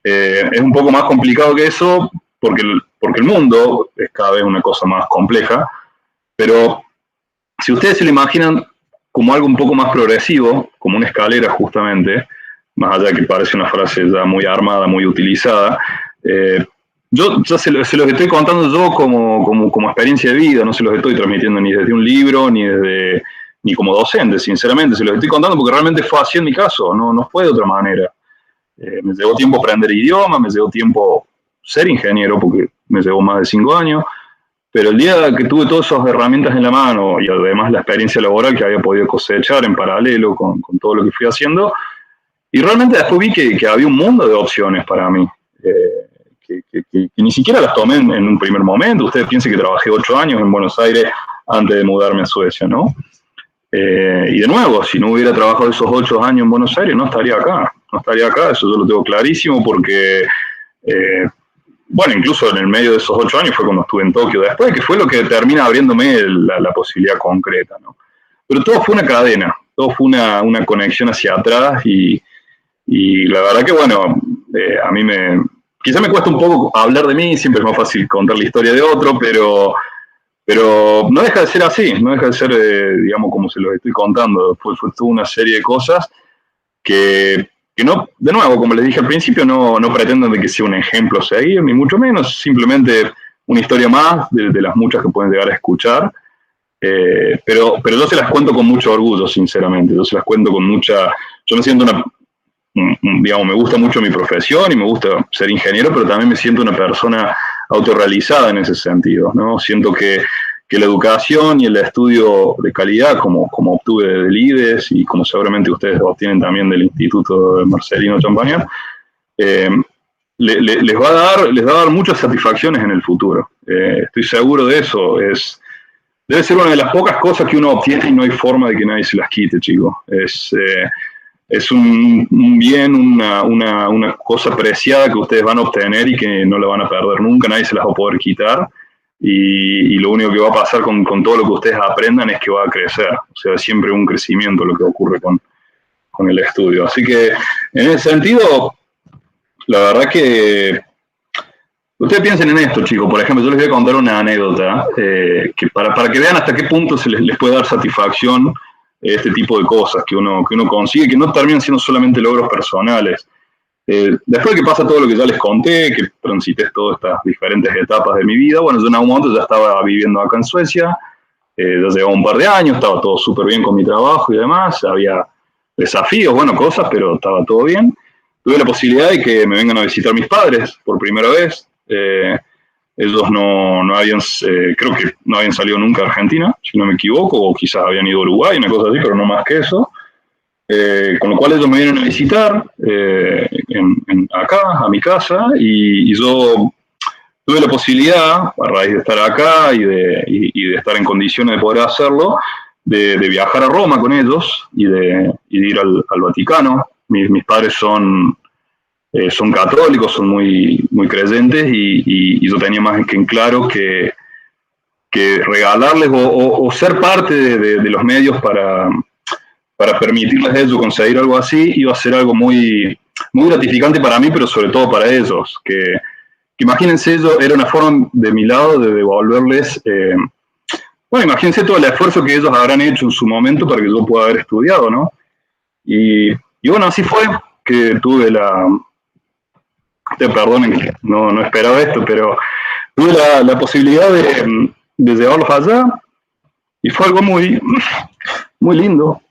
Es un poco más complicado que eso, porque el mundo es cada vez una cosa más compleja, pero si ustedes se lo imaginan como algo un poco más progresivo, como una escalera justamente, más allá de que parece una frase ya muy armada, muy utilizada, yo ya se los estoy contando yo como experiencia de vida, no se los estoy transmitiendo ni desde un libro, ni como docente, sinceramente, se los estoy contando porque realmente fue así en mi caso, no fue de otra manera. Me llevó tiempo aprender idioma, me llevó tiempo ser ingeniero, porque me llevó más de 5 años, pero el día que tuve todas esas herramientas en la mano, y además la experiencia laboral que había podido cosechar en paralelo con todo lo que fui haciendo, y realmente después vi que había un mundo de opciones para mí, que ni siquiera las tomé en un primer momento. Ustedes piensen que trabajé 8 años en Buenos Aires antes de mudarme a Suecia, ¿no? Y de nuevo, si no hubiera trabajado esos 8 años en Buenos Aires, no estaría acá, eso yo lo tengo clarísimo, porque, bueno, incluso en el medio de esos 8 años fue cuando estuve en Tokio después, que fue lo que termina abriéndome la posibilidad concreta, ¿no? Pero todo fue una cadena, todo fue una conexión hacia atrás, y la verdad que, bueno, a mí quizá me cuesta un poco hablar de mí, siempre es más fácil contar la historia de otro, pero Pero no deja de ser así, no deja de ser, digamos, como se los estoy contando. Fue toda una serie de cosas que no, de nuevo, como les dije al principio, no pretenden de que sea un ejemplo a seguir, ni mucho menos, simplemente una historia más de las muchas que pueden llegar a escuchar. Pero yo se las cuento con mucho orgullo, sinceramente. Yo se las cuento con mucha... Yo me siento digamos, me gusta mucho mi profesión y me gusta ser ingeniero, pero también me siento una persona autorrealizada en ese sentido, ¿no? Siento que la educación y el estudio de calidad, como obtuve del IDES y como seguramente ustedes obtienen también del Instituto de Marcelino Champagnat, les va a dar muchas satisfacciones en el futuro. Estoy seguro de eso. Debe ser una de las pocas cosas que uno obtiene y no hay forma de que nadie se las quite, chicos. Es un bien, una cosa preciada que ustedes van a obtener y que no la van a perder nunca, nadie se las va a poder quitar. Y lo único que va a pasar con todo lo que ustedes aprendan es que va a crecer. O sea, siempre un crecimiento lo que ocurre con el estudio. Así que, en ese sentido, la verdad que... Ustedes piensen en esto, chicos. Por ejemplo, yo les voy a contar una anécdota que para que vean hasta qué punto les puede dar satisfacción este tipo de cosas que uno consigue, que no terminan siendo solamente logros personales. Después de que pasa todo lo que ya les conté, que transité todas estas diferentes etapas de mi vida, bueno, yo en algún momento ya estaba viviendo acá en Suecia, ya llevaba un par de años, estaba todo súper bien con mi trabajo y demás, había desafíos, bueno, cosas, pero estaba todo bien. Tuve la posibilidad de que me vengan a visitar mis padres por primera vez. Ellos no habían, creo que no habían salido nunca a Argentina, si no me equivoco, o quizás habían ido a Uruguay, una cosa así, pero no más que eso. Con lo cual ellos me vienen a visitar acá, a mi casa, y yo tuve la posibilidad, a raíz de estar acá y de estar en condiciones de poder hacerlo, de viajar a Roma con ellos y de ir al Vaticano. Mis padres son católicos, son muy, muy creyentes y yo tenía más que en claro que regalarles o ser parte de los medios para permitirles a ellos conseguir algo así iba a ser algo muy, muy gratificante para mí, pero sobre todo para ellos. Que imagínense, era una forma de mi lado de devolverles, bueno, imagínense todo el esfuerzo que ellos habrán hecho en su momento para que yo pueda haber estudiado, ¿no? Y bueno, así fue que tuve perdonen que no esperaba esto, pero tuve la posibilidad de llevarlos allá y fue algo muy, muy lindo,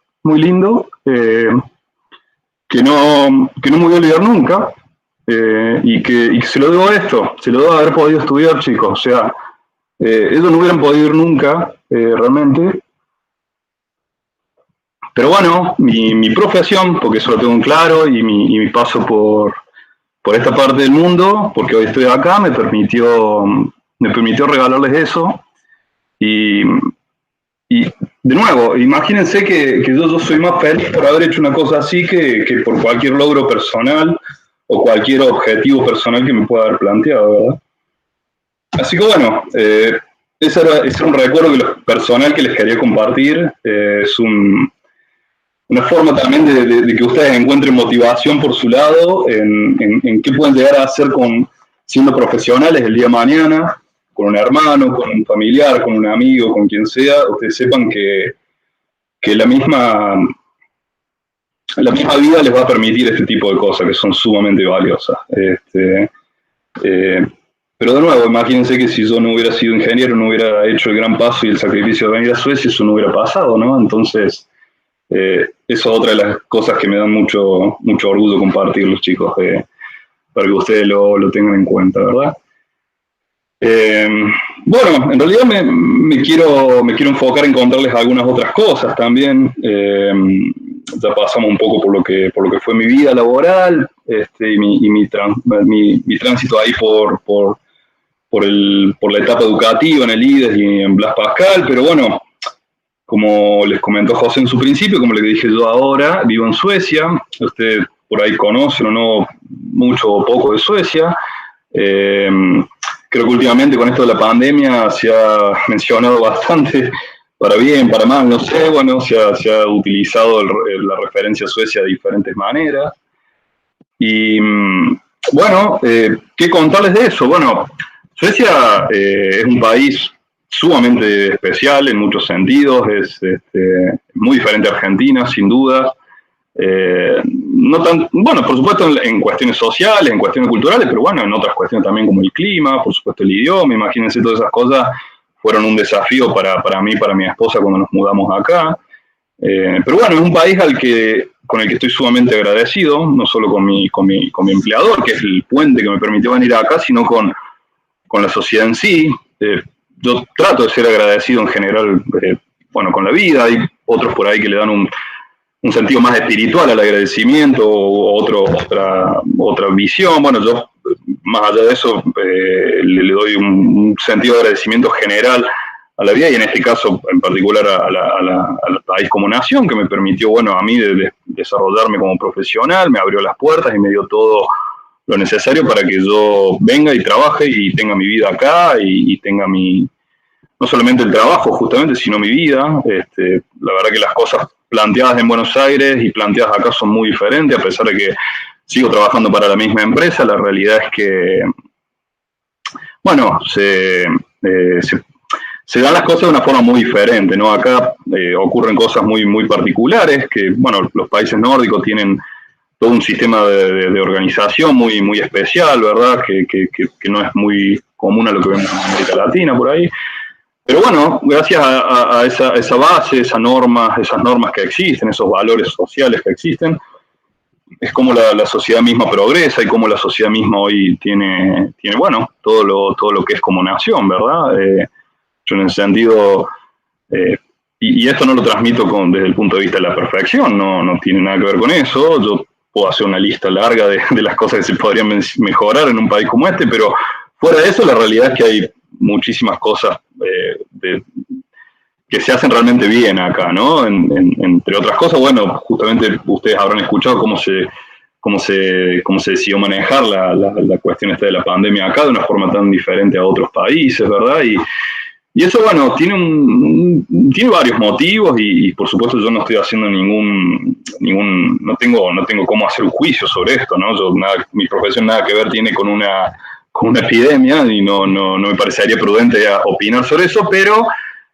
que no me voy a olvidar nunca, y que se lo debo a esto, se lo debo a haber podido estudiar, chicos. O sea, ellos no hubieran podido ir nunca, realmente. Pero bueno, mi profesión, porque eso lo tengo en claro, y mi paso por esta parte del mundo, porque hoy estoy acá, me permitió regalarles eso. Y de nuevo, imagínense que yo soy más feliz por haber hecho una cosa así que por cualquier logro personal o cualquier objetivo personal que me pueda haber planteado, ¿verdad? Así que bueno, ese era un recuerdo personal que les quería compartir. Es una forma también de que ustedes encuentren motivación por su lado en qué pueden llegar a hacer siendo profesionales el día de mañana, con un hermano, con un familiar, con un amigo, con quien sea. Ustedes sepan que la misma vida les va a permitir este tipo de cosas que son sumamente valiosas. Pero de nuevo, imagínense que si yo no hubiera sido ingeniero, no hubiera hecho el gran paso y el sacrificio de venir a Suecia, eso no hubiera pasado, ¿no? Entonces, eso es otra de las cosas que me dan mucho orgullo compartir, los chicos, para que ustedes lo tengan en cuenta, ¿verdad? Bueno, en realidad me quiero enfocar en contarles algunas otras cosas también. Ya pasamos un poco por lo que fue mi vida laboral, y mi tránsito ahí por la etapa educativa en el IDES y en Blas Pascal, pero bueno, como les comentó José en su principio, como les dije yo ahora, vivo en Suecia. Ustedes por ahí conocen o no mucho o poco de Suecia. Creo que últimamente con esto de la pandemia se ha mencionado bastante, para bien, para mal, no sé, bueno, se ha utilizado la referencia a Suecia de diferentes maneras. Y bueno, ¿qué contarles de eso? Bueno, Suecia es un país sumamente especial en muchos sentidos, es muy diferente a Argentina, sin duda. No tan, bueno, por supuesto en cuestiones sociales, en cuestiones culturales, pero bueno, en otras cuestiones también como el clima, por supuesto el idioma, imagínense, todas esas cosas fueron un desafío para mí, para mi esposa cuando nos mudamos acá. Pero bueno, es un país con el que estoy sumamente agradecido, no solo con mi empleador, que es el puente que me permitió venir acá, sino con la sociedad en sí. Yo trato de ser agradecido en general, bueno, con la vida. Hay otros por ahí que le dan un sentido más espiritual al agradecimiento o otra visión. Bueno, yo, más allá de eso, le doy un sentido de agradecimiento general a la vida y en este caso en particular al país como nación, que me permitió, bueno, a mí de desarrollarme como profesional, me abrió las puertas y me dio todo lo necesario para que yo venga y trabaje y tenga mi vida acá y tenga no solamente el trabajo justamente, sino mi vida. La verdad que las cosas planteadas en Buenos Aires y planteadas acá son muy diferentes, a pesar de que sigo trabajando para la misma empresa. La realidad es que, bueno, se dan las cosas de una forma muy diferente, ¿no? Acá ocurren cosas muy, muy particulares, que, bueno, los países nórdicos tienen todo un sistema de organización muy, muy especial, ¿verdad? Que no es muy común a lo que vemos en América Latina, por ahí. Pero bueno, gracias a esa base, esas normas que existen, esos valores sociales que existen, es como la sociedad misma progresa y como la sociedad misma hoy tiene bueno, todo lo que es como nación, ¿verdad? Yo en ese sentido, y esto no lo transmito desde el punto de vista de la perfección, no tiene nada que ver con eso. Yo puedo hacer una lista larga de las cosas que se podrían mejorar en un país como este, pero fuera de eso la realidad es que hay muchísimas cosas que se hacen realmente bien acá, ¿no? Entre otras cosas, bueno, justamente ustedes habrán escuchado cómo se decidió manejar la cuestión esta de la pandemia acá de una forma tan diferente a otros países, ¿verdad? Y eso, bueno, tiene varios motivos y por supuesto yo no estoy haciendo no tengo cómo hacer un juicio sobre esto, ¿no? Mi profesión nada que ver tiene con una epidemia y no me parecería prudente opinar sobre eso, pero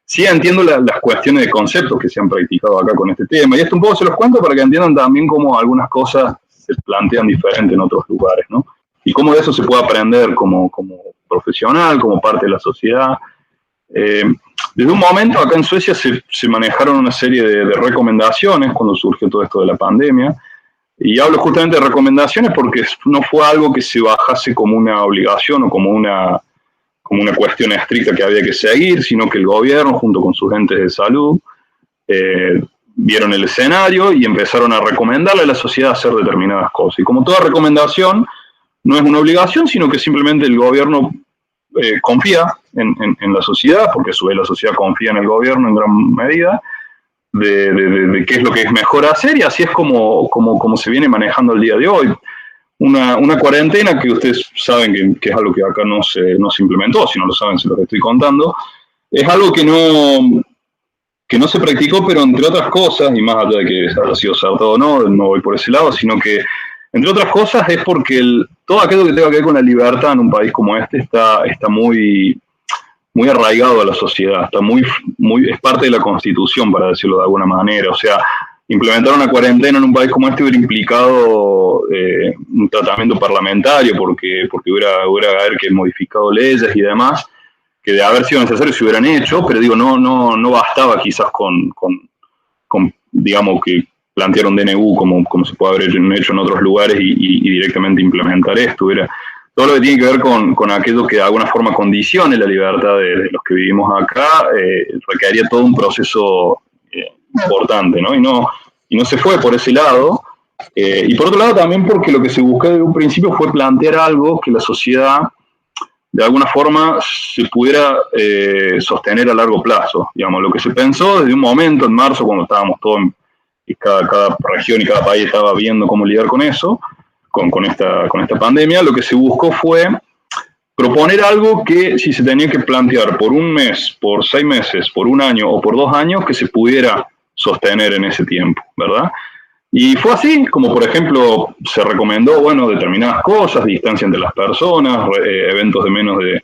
sí entiendo las cuestiones de conceptos que se han practicado acá con este tema. Y esto un poco se los cuento para que entiendan también cómo algunas cosas se plantean diferente en otros lugares, ¿no? Y cómo de eso se puede aprender como profesional, como parte de la sociedad. Desde un momento acá en Suecia se manejaron una serie de recomendaciones cuando surgió todo esto de la pandemia, y hablo justamente de recomendaciones porque no fue algo que se bajase como una obligación o como una cuestión estricta que había que seguir, sino que el gobierno junto con sus entes de salud vieron el escenario y empezaron a recomendarle a la sociedad hacer determinadas cosas. Y como toda recomendación, no es una obligación, sino que simplemente el gobierno confía en la sociedad, porque a su vez la sociedad confía en el gobierno en gran medida, de qué es lo que es mejor hacer, y así es como se viene manejando el día de hoy. Una cuarentena que ustedes saben que es algo que acá no se implementó, si no lo saben se lo estoy contando, es algo que no se practicó, pero entre otras cosas, y más allá de que haya sido acertado o no voy por ese lado, sino que entre otras cosas es porque todo aquello que tenga que ver con la libertad en un país como este está muy, muy arraigado a la sociedad, es parte de la Constitución, para decirlo de alguna manera. O sea, implementar una cuarentena en un país como este hubiera implicado un tratamiento parlamentario, porque hubiera haber que modificado leyes y demás, que de haber sido necesario se hubieran hecho, pero digo, no bastaba quizás con digamos, que plantear un DNU como se puede haber hecho en otros lugares y directamente implementar esto. Todo lo que tiene que ver con aquello que de alguna forma condicione la libertad de los que vivimos acá, requeriría todo un proceso importante, ¿no? Y no se fue por ese lado. Y por otro lado también porque lo que se buscó desde un principio fue plantear algo que la sociedad de alguna forma se pudiera sostener a largo plazo. Digamos, lo que se pensó desde un momento, en marzo, cuando estábamos todos, y cada región y cada país estaba viendo cómo lidiar con eso, con esta pandemia, lo que se buscó fue proponer algo que, si se tenía que plantear por un mes, por 6 meses, por un año o por 2 años, que se pudiera sostener en ese tiempo, ¿verdad? Y fue así, como por ejemplo se recomendó, bueno, determinadas cosas, distancia entre las personas, eventos de menos de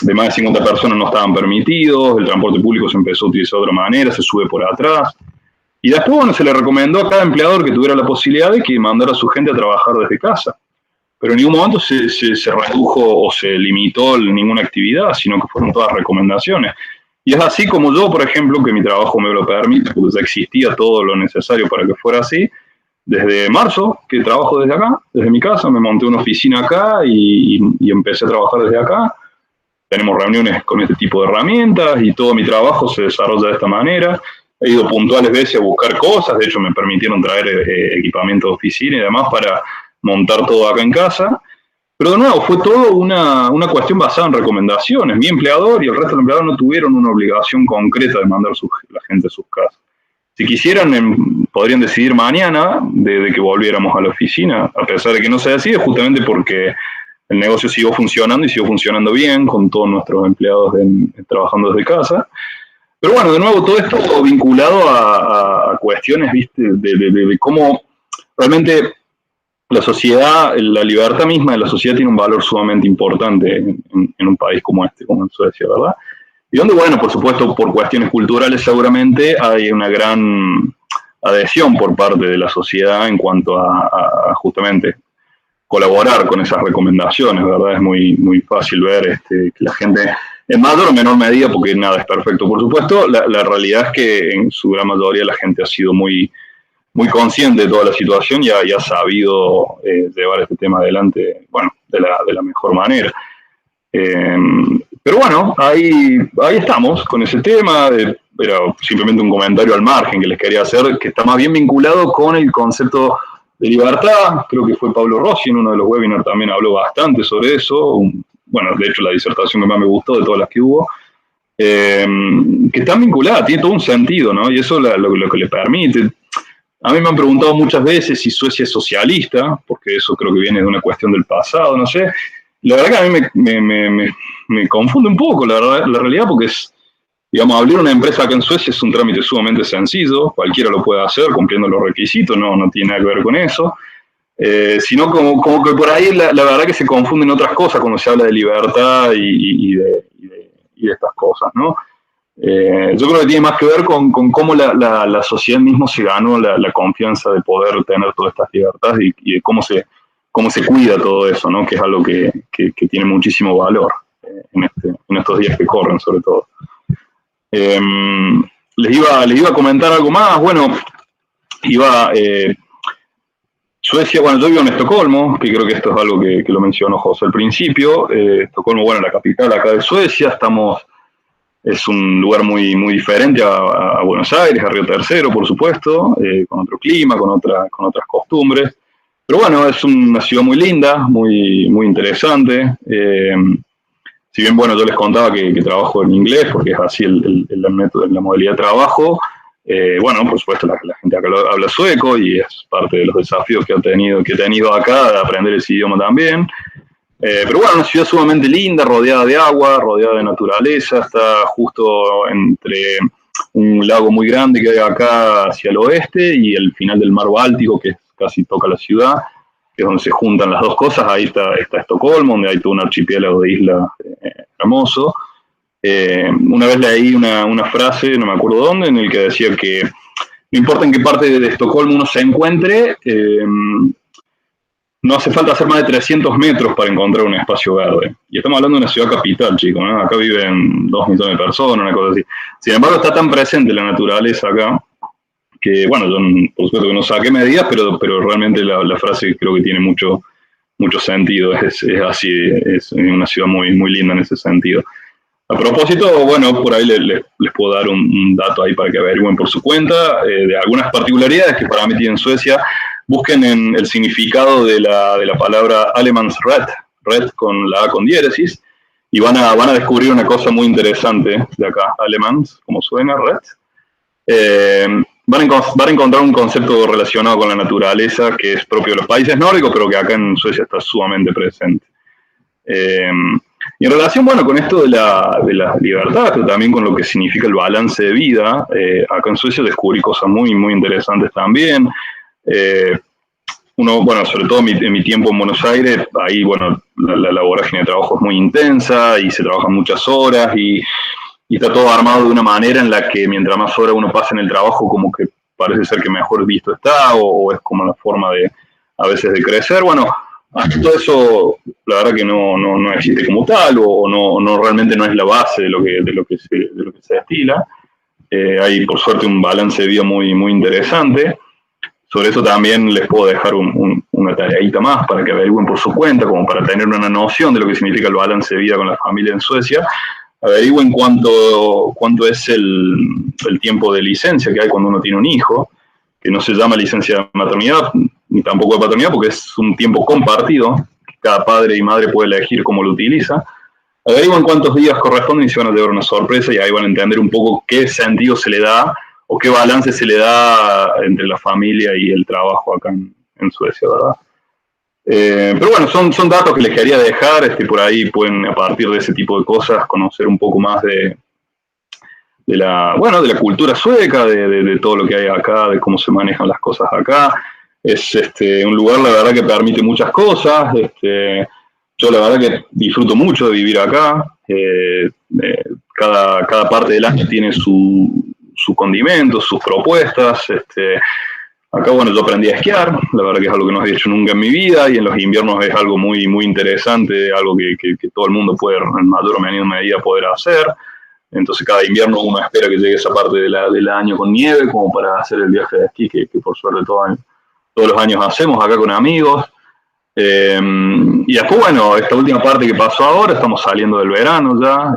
de más de 50 personas no estaban permitidos, el transporte público se empezó a utilizar de otra manera, se sube por atrás. Y después, bueno, se le recomendó a cada empleador que tuviera la posibilidad de que mandara a su gente a trabajar desde casa. Pero en ningún momento se redujo o se limitó ninguna actividad, sino que fueron todas recomendaciones. Y es así como yo, por ejemplo, que mi trabajo me lo permite, porque ya existía todo lo necesario para que fuera así. Desde marzo, que trabajo desde acá, desde mi casa, me monté una oficina acá y empecé a trabajar desde acá. Tenemos reuniones con este tipo de herramientas y todo mi trabajo se desarrolla de esta manera. He ido puntuales veces a buscar cosas, de hecho me permitieron traer equipamiento de oficina y demás para montar todo acá en casa. Pero de nuevo, fue todo una cuestión basada en recomendaciones. Mi empleador y el resto de los empleados no tuvieron una obligación concreta de mandar la gente a sus casas. Si quisieran, podrían decidir mañana de que volviéramos a la oficina, a pesar de que no se decide, justamente porque el negocio siguió funcionando y siguió funcionando bien, con todos nuestros empleados trabajando desde casa. Pero bueno, de nuevo, todo esto vinculado a cuestiones, ¿viste? De cómo realmente la sociedad, la libertad misma de la sociedad tiene un valor sumamente importante en un país como este, como en Suecia, ¿verdad? Y donde, bueno, por supuesto, por cuestiones culturales seguramente hay una gran adhesión por parte de la sociedad en cuanto a justamente colaborar con esas recomendaciones, ¿verdad? Es muy fácil ver que la gente, en mayor o menor medida, porque nada es perfecto, por supuesto, la realidad es que en su gran mayoría la gente ha sido muy consciente de toda la situación y ha sabido llevar este tema adelante, bueno, de la mejor manera. Pero bueno, ahí estamos con ese tema, pero simplemente un comentario al margen que les quería hacer, que está más bien vinculado con el concepto de libertad. Creo que fue Pablo Rossi en uno de los webinars también habló bastante sobre eso. Bueno, de hecho la disertación que más me gustó de todas las que hubo, que están vinculadas, tiene todo un sentido, ¿no? Y eso lo que le permite. A mí me han preguntado muchas veces si Suecia es socialista, porque eso creo que viene de una cuestión del pasado, no sé. La verdad que a mí me confunde un poco la realidad, porque digamos, abrir una empresa acá en Suecia es un trámite sumamente sencillo, cualquiera lo puede hacer cumpliendo los requisitos, no tiene nada que ver con eso. Sino como que por ahí la verdad que se confunden otras cosas cuando se habla de libertad y de estas cosas, ¿no? Yo creo que tiene más que ver con cómo la sociedad mismo se ganó la confianza de poder tener todas estas libertades y de cómo se cuida todo eso, ¿no? Que es algo que tiene muchísimo valor en estos días que corren, sobre todo. Les iba a comentar algo más. Bueno, Suecia, bueno, yo vivo en Estocolmo, que creo que esto es algo que lo mencionó José al principio. Estocolmo, bueno, la capital acá de Suecia, es un lugar muy diferente a Buenos Aires, a Río Tercero, por supuesto, con otro clima, con otras costumbres. Pero bueno, es una ciudad muy linda, muy interesante. Si bien, bueno, yo les contaba que trabajo en inglés, porque es así la modalidad de trabajo, bueno, por supuesto la gente acá habla sueco y es parte de los desafíos que he tenido acá, de aprender ese idioma también. Pero bueno, una ciudad sumamente linda, rodeada de agua, rodeada de naturaleza, está justo entre un lago muy grande que hay acá hacia el oeste y el final del mar Báltico, que casi toca la ciudad, que es donde se juntan las dos cosas. Ahí está Estocolmo, donde hay todo un archipiélago de islas hermoso. Una vez leí una frase, no me acuerdo dónde, en el que decía que no importa en qué parte de Estocolmo uno se encuentre, no hace falta hacer más de 300 metros para encontrar un espacio verde. Y estamos hablando de una ciudad capital, chicos, ¿no? Acá viven 2 millones de personas, una cosa así. Sin embargo, está tan presente la naturaleza acá, que, bueno, yo por supuesto que no saqué medidas, pero realmente la frase creo que tiene mucho sentido. Es así, es una ciudad muy linda en ese sentido. A propósito, bueno, por ahí les puedo dar un dato ahí para que averigüen por su cuenta de algunas particularidades que para mí tiene Suecia. Busquen en el significado de la palabra Allemansrätt con la A con diéresis, y van a descubrir una cosa muy interesante de acá, Allemans, como suena, Rätt. Van a encontrar un concepto relacionado con la naturaleza que es propio de los países nórdicos, pero que acá en Suecia está sumamente presente. Y en relación, bueno, con esto de la libertad, pero también con lo que significa el balance de vida, acá en Suecia descubrí cosas muy interesantes también. bueno, sobre todo en mi tiempo en Buenos Aires, ahí, bueno, la vorágine de trabajo es muy intensa y se trabajan muchas horas y está todo armado de una manera en la que mientras más horas uno pasa en el trabajo, como que parece ser que mejor visto está o es como la forma de, a veces, de crecer. Bueno, todo eso, la verdad que no existe como tal o no realmente no es la base de lo que se destila. Hay, por suerte, un balance de vida muy, muy interesante. Sobre eso también les puedo dejar una tareita más para que averigüen por su cuenta, como para tener una noción de lo que significa el balance de vida con la familia en Suecia. Averigüen cuánto es el tiempo de licencia que hay cuando uno tiene un hijo, que no se llama licencia de maternidad, ni tampoco de paternidad, porque es un tiempo compartido, que cada padre y madre puede elegir cómo lo utiliza. Averigüen cuántos días corresponden y se van a llevar una sorpresa, y ahí van a entender un poco qué sentido se le da o qué balance se le da entre la familia y el trabajo acá en Suecia, ¿verdad? Pero bueno, son datos que les quería dejar, por ahí pueden, a partir de ese tipo de cosas, conocer un poco más de la cultura sueca, de todo lo que hay acá, de cómo se manejan las cosas acá. Es un lugar, la verdad, que permite muchas cosas. Yo la verdad que disfruto mucho de vivir acá. Cada parte del año tiene su condimento, sus propuestas. Acá, bueno, yo aprendí a esquiar, la verdad que es algo que no he hecho nunca en mi vida, y en los inviernos es algo muy, muy interesante, algo que todo el mundo puede, en mayor o menor medida, poder hacer. Entonces cada invierno uno espera que llegue esa parte del año con nieve, como para hacer el viaje de esquí, que por suerte todos los años hacemos acá con amigos. Y después, bueno, esta última parte que pasó ahora, estamos saliendo del verano ya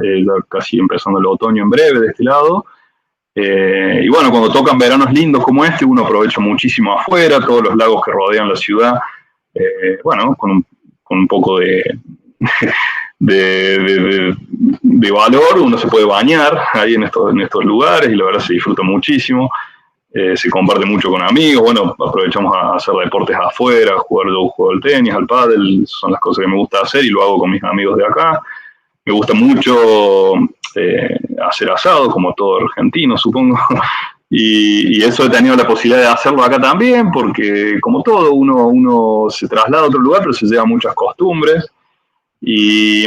casi empezando el otoño en breve de este lado. Y bueno, cuando tocan veranos lindos como este, uno aprovecha muchísimo afuera, todos los lagos que rodean la ciudad, bueno, con un poco de valor, uno se puede bañar ahí en estos lugares y la verdad se disfruta muchísimo. Se comparte mucho con amigos, bueno, aprovechamos a hacer deportes afuera, juego al tenis, al pádel, son las cosas que me gusta hacer y lo hago con mis amigos de acá. Me gusta mucho hacer asado, como todo argentino, supongo, y eso he tenido la posibilidad de hacerlo acá también, porque como todo, uno se traslada a otro lugar, pero se lleva muchas costumbres, y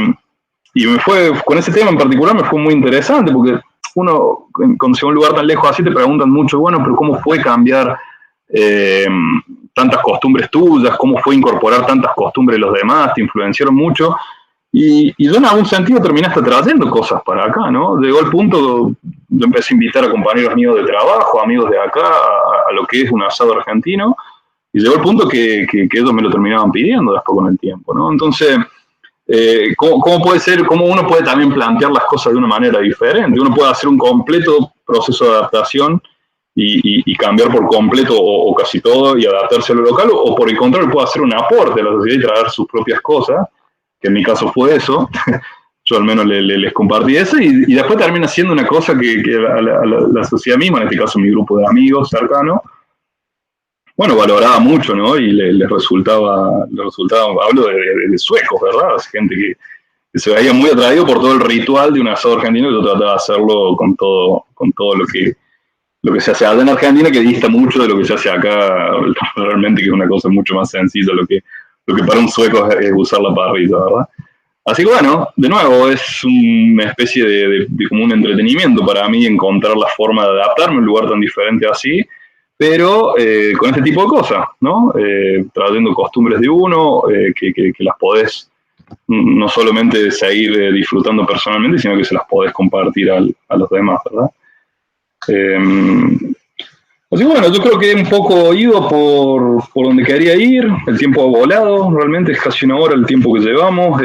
con ese tema en particular me fue muy interesante, porque uno, cuando se va a un lugar tan lejos así, te preguntan mucho, bueno, pero ¿cómo fue cambiar tantas costumbres tuyas? ¿Cómo fue incorporar tantas costumbres de los demás? ¿Te influenciaron mucho? Y yo en algún sentido terminé hasta trayendo cosas para acá, ¿no? Llegó el punto, yo empecé a invitar a compañeros míos de trabajo, amigos de acá, a lo que es un asado argentino, y llegó el punto que ellos me lo terminaban pidiendo después con el tiempo, ¿no? Entonces, ¿cómo uno puede también plantear las cosas de una manera diferente? Uno puede hacer un completo proceso de adaptación y cambiar por completo o casi todo y adaptarse a lo local, o por el contrario puede hacer un aporte a la sociedad y traer sus propias cosas, que en mi caso fue eso. Yo al menos les compartí eso y después termina siendo una cosa que a la sociedad misma, en este caso mi grupo de amigos cercanos, bueno, valoraba mucho, ¿no? Y les resultaba, hablo de suecos, ¿verdad? Gente que se veía muy atraído por todo el ritual de un asado argentino, y yo trataba de hacerlo con todo lo que se hace allá en Argentina, que dista mucho de lo que se hace acá, realmente, que es una cosa mucho más sencilla, lo que para un sueco es usar la parrilla, ¿verdad? Así que bueno, de nuevo, es una especie de como un entretenimiento para mí encontrar la forma de adaptarme a un lugar tan diferente así, pero con este tipo de cosas, ¿no? Trayendo costumbres de uno, que las podés no solamente seguir disfrutando personalmente, sino que se las podés compartir a los demás, ¿verdad? Así que bueno, yo creo que he un poco ido por donde quería ir. El tiempo ha volado, realmente es casi una hora el tiempo que llevamos.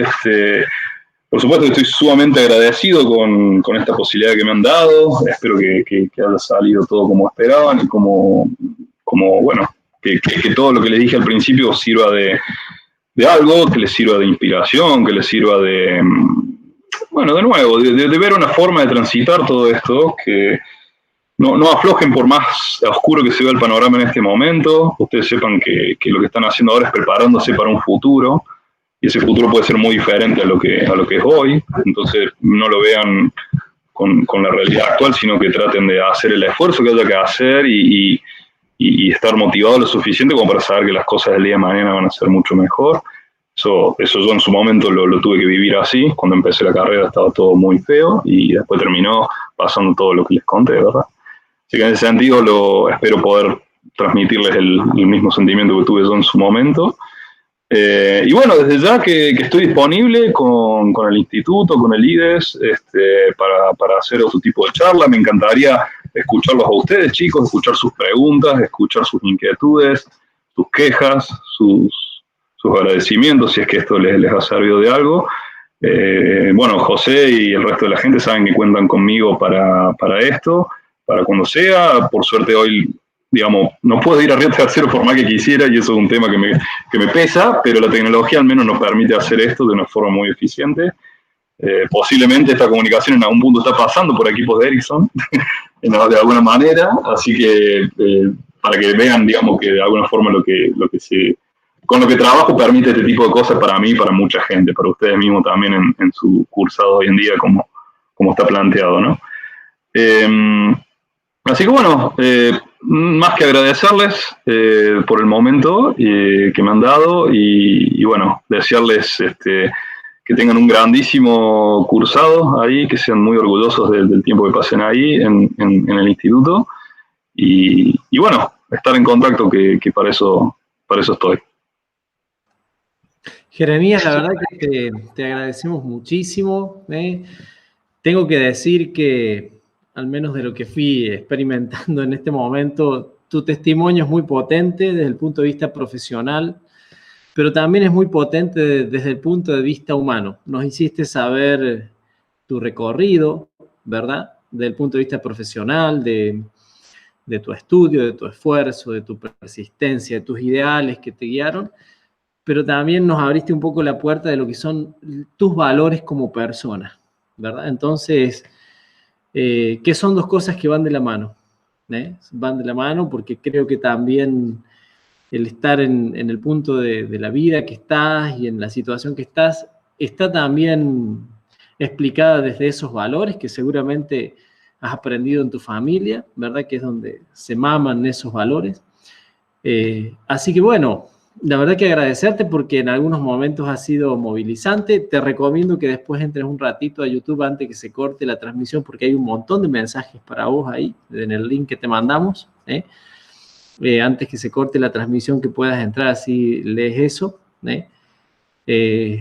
Por supuesto, estoy sumamente agradecido con esta posibilidad que me han dado. Espero que haya salido todo como esperaban y como bueno, que todo lo que les dije al principio sirva de algo, que les sirva de inspiración, que les sirva de, bueno, de nuevo, de ver una forma de transitar todo esto, que no aflojen por más oscuro que se vea el panorama en este momento. Ustedes sepan que lo que están haciendo ahora es preparándose para un futuro, y ese futuro puede ser muy diferente a lo que es hoy. Entonces no lo vean con la realidad actual, sino que traten de hacer el esfuerzo que haya que hacer y y estar motivado lo suficiente como para saber que las cosas del día de mañana van a ser mucho mejor. Eso yo en su momento lo tuve que vivir así. Cuando empecé la carrera estaba todo muy feo y después terminó pasando todo lo que les conté, ¿verdad? Así que en ese sentido espero poder transmitirles el mismo sentimiento que tuve yo en su momento. Y bueno, desde ya que estoy disponible con el instituto, con el IDES, para hacer otro tipo de charla. Me encantaría escucharlos a ustedes, chicos, escuchar sus preguntas, escuchar sus inquietudes, sus quejas, sus agradecimientos, si es que esto les ha servido de algo. Bueno, José y el resto de la gente saben que cuentan conmigo para esto, para cuando sea. Por suerte hoy, digamos, no puedo ir a Río Tercero por más que quisiera, y eso es un tema que me pesa, pero la tecnología al menos nos permite hacer esto de una forma muy eficiente. Posiblemente esta comunicación en algún punto está pasando por equipos de Ericsson, de alguna manera, así que para que vean, digamos, que de alguna forma con lo que trabajo permite este tipo de cosas para mí y para mucha gente, para ustedes mismos también en su cursado hoy en día, como está planteado, ¿no? Así que bueno, más que agradecerles por el momento que me han dado y bueno, desearles que tengan un grandísimo cursado ahí, que sean muy orgullosos del tiempo que pasen ahí en el instituto y bueno, estar en contacto que para eso estoy. Jeremías, la verdad que te agradecemos muchísimo. Tengo que decir que, al menos de lo que fui experimentando en este momento, tu testimonio es muy potente desde el punto de vista profesional, pero también es muy potente desde el punto de vista humano. Nos hiciste saber tu recorrido, ¿verdad? Desde el punto de vista profesional, de tu estudio, de tu esfuerzo, de tu persistencia, de tus ideales que te guiaron, pero también nos abriste un poco la puerta de lo que son tus valores como persona, ¿verdad? Entonces, que son dos cosas que van de la mano, van de la mano porque creo que también el estar en el punto de la vida que estás y en la situación que estás, está también explicada desde esos valores que seguramente has aprendido en tu familia, ¿verdad? Que es donde se maman esos valores. Así que bueno, la verdad que agradecerte porque en algunos momentos ha sido movilizante. Te recomiendo que después entres un ratito a YouTube antes que se corte la transmisión porque hay un montón de mensajes para vos ahí en el link que te mandamos. Antes que se corte la transmisión que puedas entrar así lees eso.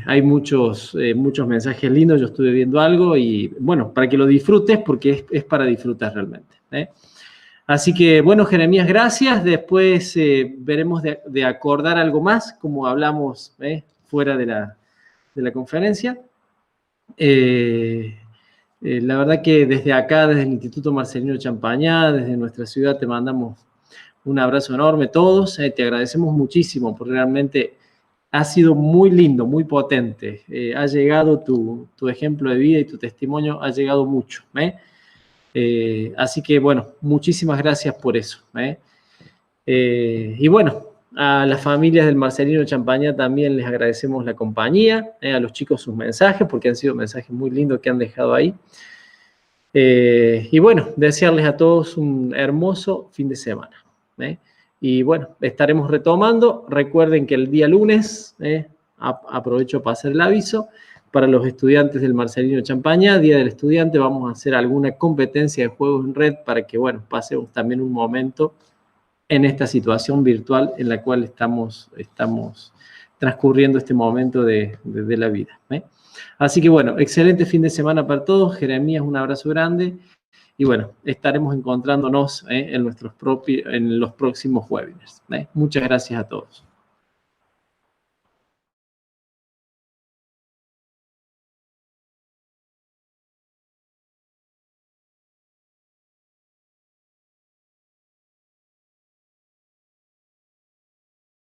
Hay muchos mensajes lindos, yo estuve viendo algo y bueno, para que lo disfrutes porque es para disfrutar realmente. Así que, bueno, Jeremías, gracias. Después veremos de acordar algo más, como hablamos fuera de la conferencia. La verdad que desde acá, desde el Instituto Marcelino Champañá, desde nuestra ciudad, te mandamos un abrazo enorme todos. Te agradecemos muchísimo porque realmente ha sido muy lindo, muy potente. Ha llegado tu ejemplo de vida y tu testimonio ha llegado mucho. Así que, bueno, muchísimas gracias por eso. Y bueno, a las familias del Marcelino Champañá también les agradecemos la compañía, a los chicos sus mensajes, porque han sido mensajes muy lindos que han dejado ahí. Y bueno, desearles a todos un hermoso fin de semana. Y bueno, estaremos retomando. Recuerden que el día lunes, aprovecho para hacer el aviso, para los estudiantes del Marcelino Champañá, Día del Estudiante, vamos a hacer alguna competencia de juegos en red para que, bueno, pasemos también un momento en esta situación virtual en la cual estamos transcurriendo este momento de la vida. Así que, bueno, excelente fin de semana para todos. Jeremías, un abrazo grande. Y, bueno, estaremos encontrándonos en los próximos webinars. Muchas gracias a todos.